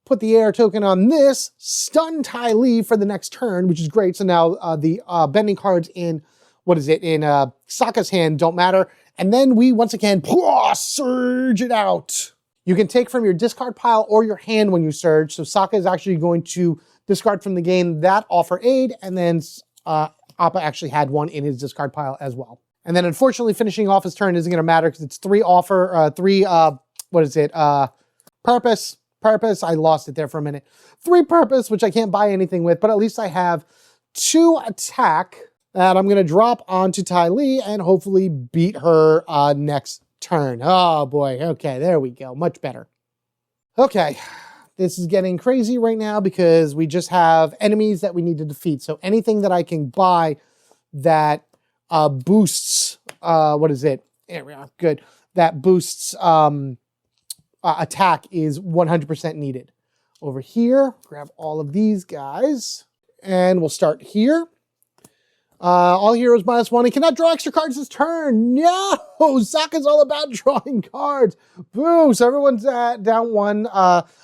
put the air token on this, stun Ty Lee for the next turn, which is great. So now the bending cards in, in Sokka's hand don't matter. And then we, once again, surge it out. You can take from your discard pile or your hand when you surge. So Sokka is actually going to discard from the game that offer aid, and then Appa actually had 1 in his discard pile as well. And then unfortunately finishing off his turn isn't going to matter because it's 3 purpose. I lost it there for a minute. 3 purpose, which I can't buy anything with, but at least I have 2 attack that I'm going to drop onto Ty Lee and hopefully beat her next turn. Oh boy. Okay, there we go. Much better. Okay, this is getting crazy right now because we just have enemies that we need to defeat. So anything that I can buy that boosts, There we are. Good. That boosts attack is 100% needed. Over here, grab all of these guys, and we'll start here. All heroes -1. He cannot draw extra cards this turn. No! Sokka's all about drawing cards. Boo! So everyone's down 1.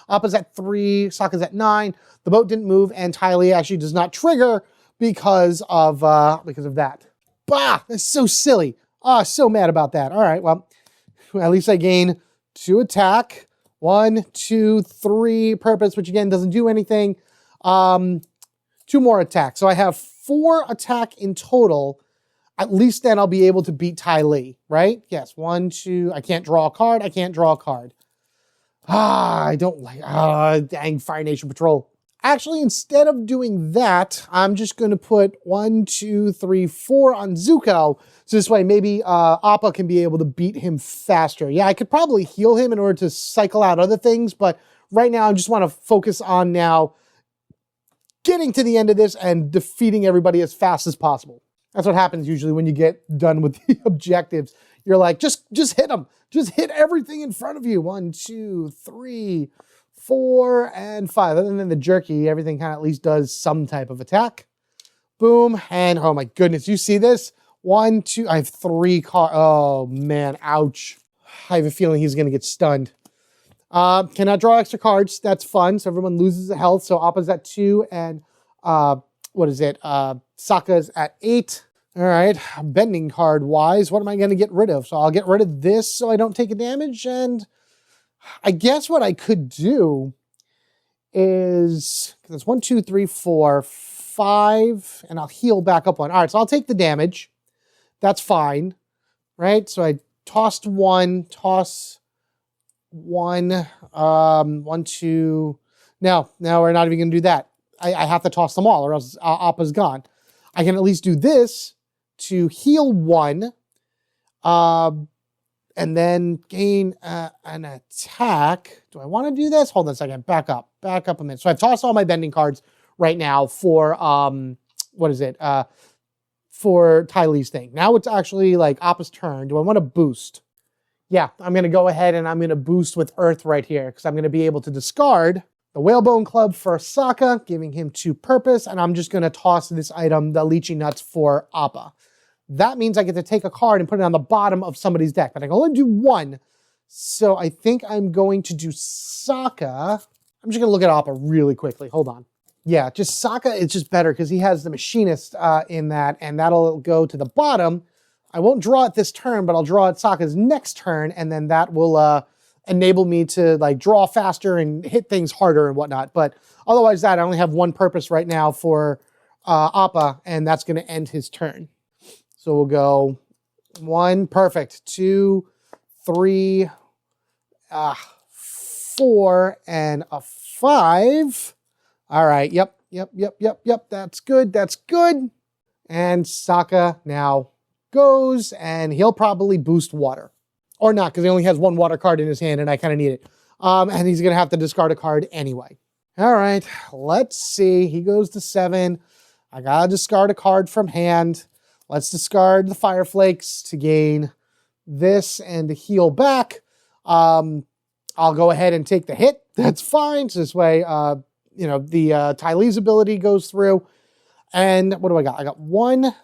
Appa's at 3. Sokka's at 9. The boat didn't move, and Ty Lee actually does not trigger because of that. Bah! That's so silly. So mad about that. All right, well, at least I gain 2 attack, 1, 2, 3 purpose, which again doesn't do anything. 2 more attacks. So I have 4 attack in total. At least then I'll be able to beat Ty Lee, right? Yes, 1, 2. I can't draw a card. I can't draw a card. I don't like, dang, Fire Nation Patrol. Actually, instead of doing that, I'm just going to put 1, 2, 3, 4 on Zuko. So this way, maybe Appa can be able to beat him faster. Yeah, I could probably heal him in order to cycle out other things, but right now I just want to focus on now getting to the end of this and defeating everybody as fast as possible. That's what happens usually when you get done with the objectives. You're like, just hit them. Just hit everything in front of you. 1, 2, 3, 4, and 5. Other than the jerky, everything kind of at least does some type of attack. Boom, and oh my goodness, you see this? 1, 2, I have 3 cards. Oh man, ouch. I have a feeling he's gonna get stunned. Cannot draw extra cards. That's fun. So everyone loses a health. So Appa's at 2 and what is it? Sokka's at 8. All right, bending card wise, what am I gonna get rid of? So I'll get rid of this so I don't take a damage. And I guess what I could do is, because it's 1, 2, 3, 4, 5, and I'll heal back up 1. All right, so I'll take the damage. That's fine, right? So I tossed 1, toss 1, 1, 2. No, we're not even gonna do that. I have to toss them all or else Appa's gone. I can at least do this to heal 1, and then gain an attack. Do I want to do this? Hold on a second. Back up a minute. So I've tossed all my bending cards right now for, what is it? For Ty Lee's thing. Now it's actually like Appa's turn. Do I want to boost? Yeah, I'm going to go ahead and I'm going to boost with Earth right here because I'm going to be able to discard the Whalebone Club for Sokka, giving him 2 purpose, and I'm just going to toss this item, the Lychee Nuts, for Appa. That means I get to take a card and put it on the bottom of somebody's deck, but I can only do 1. So I think I'm going to do Sokka. I'm just going to look at Appa really quickly. Hold on. Yeah, just Sokka is just better because he has the Machinist in that, and that'll go to the bottom. I won't draw it this turn, but I'll draw it Sokka's next turn, and then that will enable me to like draw faster and hit things harder and whatnot. But otherwise that, I only have 1 purpose right now for Appa, and that's going to end his turn. So we'll go 1, perfect, 2, 3, 4, and a 5. All right, yep, that's good. And Sokka now goes, and he'll probably boost water. Or not, because he only has 1 water card in his hand, and I kind of need it. And he's going to have to discard a card anyway. All right, let's see. He goes to 7. I got to discard a card from hand. Let's discard the Fire Flakes to gain this and to heal back. I'll go ahead and take the hit. That's fine. So this way, the Ty Lee's ability goes through. And what do I got? I got 1.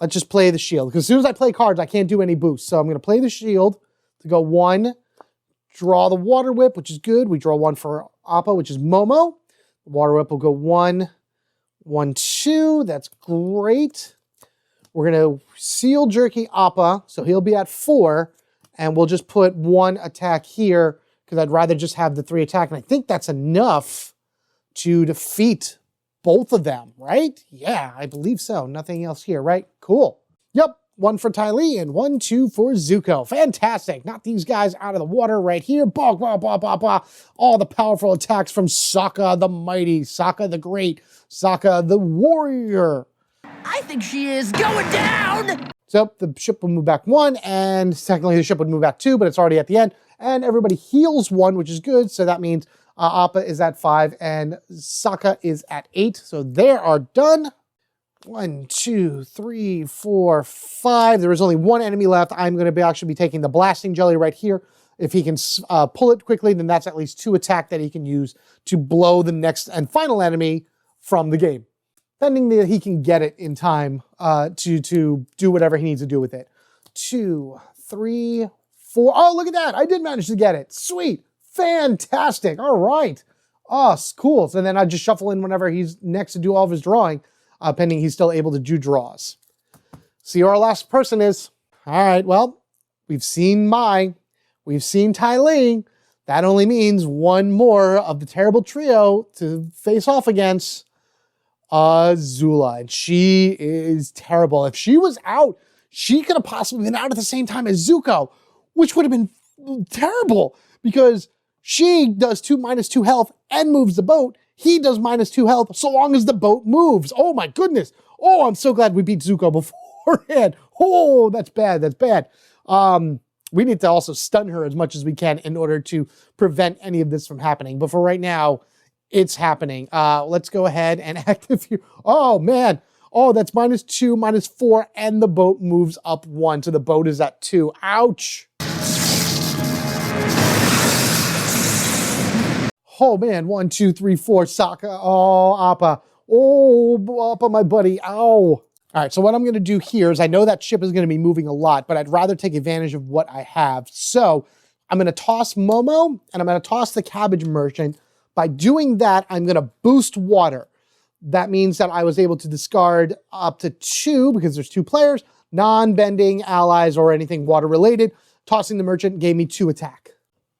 Let's just play the shield. Because as soon as I play cards, I can't do any boosts. So I'm going to play the shield to go 1. Draw the Water Whip, which is good. We draw 1 for Appa, which is Momo. The Water Whip will go 1, 1, 2. That's great. We're going to Seal Jerky Appa, so he'll be at 4. And we'll just put 1 attack here because I'd rather just have the 3 attack. And I think that's enough to defeat both of them, right? Yeah, I believe so. Nothing else here, right? Cool. Yep, 1 for Ty Lee and 1, 2 for Zuko. Fantastic. Knock these guys out of the water right here. Bah, bah, bah, bah, bah. All the powerful attacks from Sokka the Mighty, Sokka the Great, Sokka the Warrior. I think she is going down! So the ship will move back 1, and technically the ship would move back 2, but it's already at the end. And everybody heals 1, which is good. So that means Appa is at 5 and Sokka is at 8. So they are done. 1, 2, 3, 4, 5. There is only 1 enemy left. I'm going to actually be taking the blasting jelly right here. If he can pull it quickly, then that's at least 2 attack that he can use to blow the next and final enemy from the game. Pending that he can get it in time to do whatever he needs to do with it. 2, 3, 4. Oh, look at that. I did manage to get it. Sweet. Fantastic. All right. Oh, cool. So then I just shuffle in whenever he's next to do all of his drawing, pending he's still able to do draws. See who our last person is. All right. Well, we've seen Mai. We've seen Ty Lee. that only means one more of the terrible trio to face off against Azula. And she is terrible. If she was out, she could have possibly been out at the same time as Zuko, which would have been terrible because she does -2 health and moves the boat. He does -2 health so long as the boat moves. Oh my goodness. Oh, I'm so glad we beat Zuko beforehand. Oh, that's bad. That's bad. We need to also stun her as much as we can in order to prevent any of this from happening. But for right now, it's happening. Let's go ahead and activate. Oh, man. Oh, that's -2, -4, and the boat moves up 1. So the boat is at 2. Ouch. Oh, man. 1, 2, 3, 4. Sokka. Oh, Appa. Oh, Appa, my buddy. Ow. All right, so what I'm going to do here is I know that ship is going to be moving a lot, but I'd rather take advantage of what I have. So I'm going to toss Momo, and I'm going to toss the Cabbage Merchant. By doing that, I'm going to boost water. That means that I was able to discard up to 2, because there's 2 players, non-bending allies or anything water-related. Tossing the Merchant gave me 2 attack.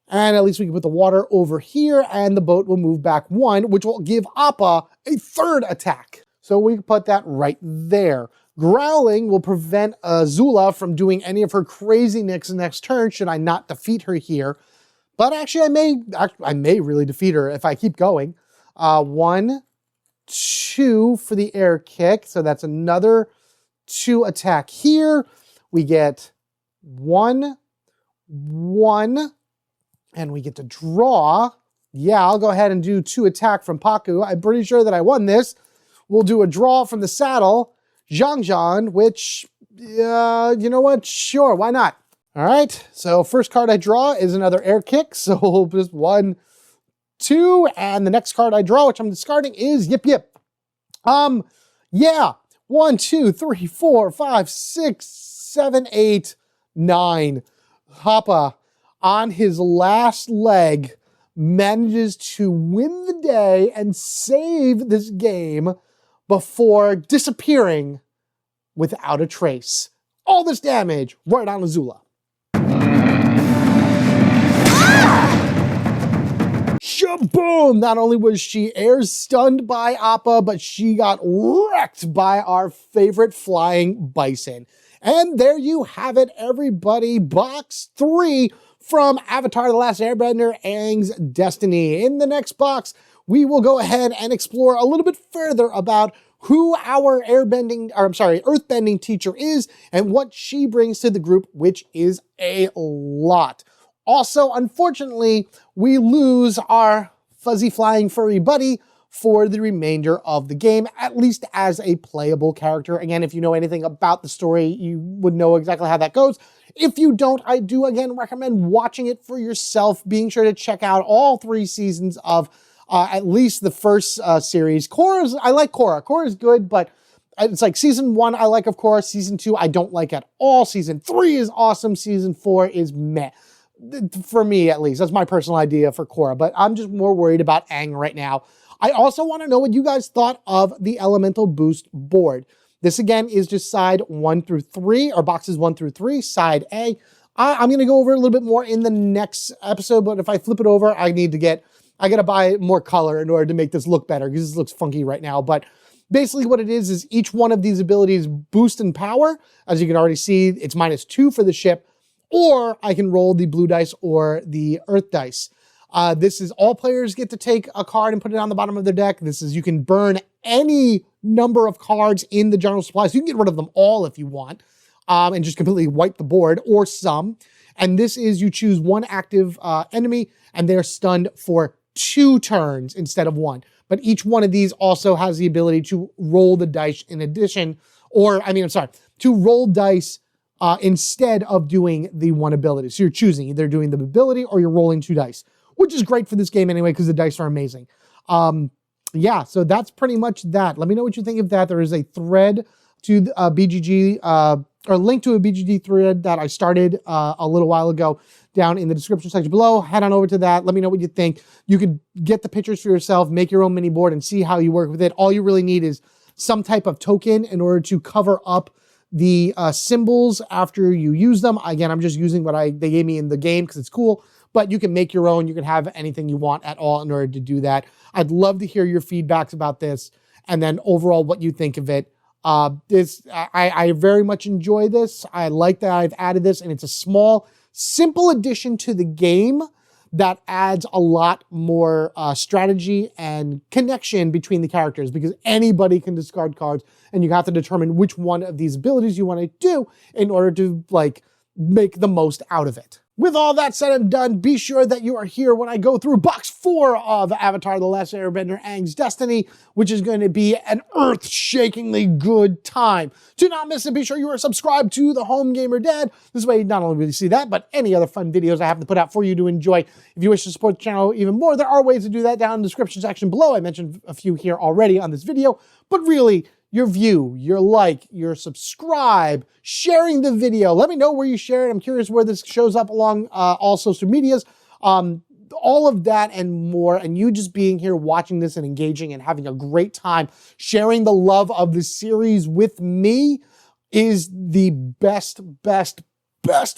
And at least we can put the water over here, and the boat will move back 1, which will give Appa a 3rd attack. So we can put that right there. Growling will prevent Azula from doing any of her craziness next turn should I not defeat her here. But actually, I may really defeat her if I keep going. 1, 2 for the air kick. So that's another 2 attack here. We get 1, 1, and we get to draw. Yeah, I'll go ahead and do 2 attack from Paku. I'm pretty sure that I won this. We'll do a draw from the saddle, Zhang, which, you know what? Sure, why not? All right, so first card I draw is another air kick. So just 1, 2, and the next card I draw, which I'm discarding, is Yip Yip. Yeah, 1, 2, 3, 4, 5, 6, 7, 8, 9. Appa, on his last leg, manages to win the day and save this game before disappearing without a trace. All this damage right on Azula. Shaboom! Not only was she air stunned by Appa, but she got wrecked by our favorite flying bison. And there you have it, everybody. Box 3 from Avatar: The Last Airbender, Aang's Destiny. In the next box, we will go ahead and explore a little bit further about who our earthbending teacher is and what she brings to the group, which is a lot. Also, unfortunately, we lose our fuzzy flying furry buddy for the remainder of the game, at least as a playable character. Again, if you know anything about the story, you would know exactly how that goes. If you don't, I do again recommend watching it for yourself, being sure to check out all 3 seasons of at least the first series. I like Korra. Korra's good, but it's like season 1 I like of Korra. Season 2 I don't like at all. Season 3 is awesome. Season 4 is meh. For me, at least. That's my personal idea for Korra, but I'm just more worried about Aang right now. I also want to know what you guys thought of the Elemental Boost board. This again is just side 1 through 3, or boxes 1 through 3, side A. I'm going to go over a little bit more in the next episode, but if I flip it over, I got to buy more color in order to make this look better, because this looks funky right now. But basically what it is each one of these abilities boost in power. As you can already see, it's -2 for the ship, or I can roll the blue dice or the earth dice. This is all players get to take a card and put it on the bottom of their deck. This is, you can burn any number of cards in the general supply. So you can get rid of them all if you want, and just completely wipe the board, or some. And this is, you choose 1 active enemy and they're stunned for 2 turns instead of 1. But each one of these also has the ability to roll the dice in addition, to roll dice instead of doing the 1 ability. So you're choosing either doing the ability or you're rolling 2 dice, which is great for this game anyway, because the dice are amazing. Yeah, so that's pretty much that. Let me know what you think of that. There is a thread to BGG, or link to a BGG thread that I started a little while ago down in the description section below. Head on over to that. Let me know what you think. You could get the pictures for yourself, make your own mini board, and see how you work with it. All you really need is some type of token in order to cover up the symbols after you use them. Again, I'm just using what they gave me in the game because it's cool. but you can make your own. You can have anything you want at all in order to do that. I'd love to hear your feedbacks about this, and then overall what you think of it. I very much enjoy this. I like that I've added this, and it's a small, simple addition to the game that adds a lot more strategy and connection between the characters, because anybody can discard cards, and you have to determine which one of these abilities you want to do in order to like make the most out of it. With all that said and done, be sure that you are here when I go through box 4 of Avatar: The Last Airbender Aang's Destiny, which is going to be an earth-shakingly good time. To not miss it, be sure you are subscribed to the Home Gamer Dad. This way, not only will you see that, but any other fun videos I have to put out for you to enjoy. If you wish to support the channel even more, there are ways to do that down in the description section below. I mentioned a few here already on this video, but really, your view, your like, your subscribe, sharing the video. Let me know where you share it. I'm curious where this shows up along all social medias. All of that and more, and you just being here watching this and engaging and having a great time sharing the love of the series with me is the best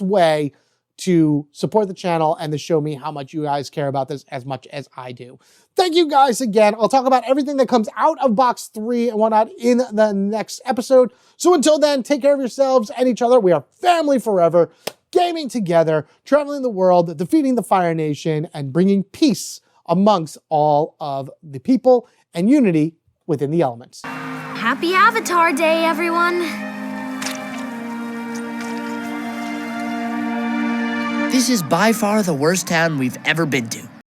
way to support the channel and to show me how much you guys care about this as much as I do. Thank you guys again. I'll talk about everything that comes out of box 3 and whatnot in the next episode. So until then, take care of yourselves and each other. We are family forever, gaming together, traveling the world, defeating the Fire Nation, and bringing peace amongst all of the people and unity within the elements. Happy Avatar Day, everyone! This is by far the worst town we've ever been to.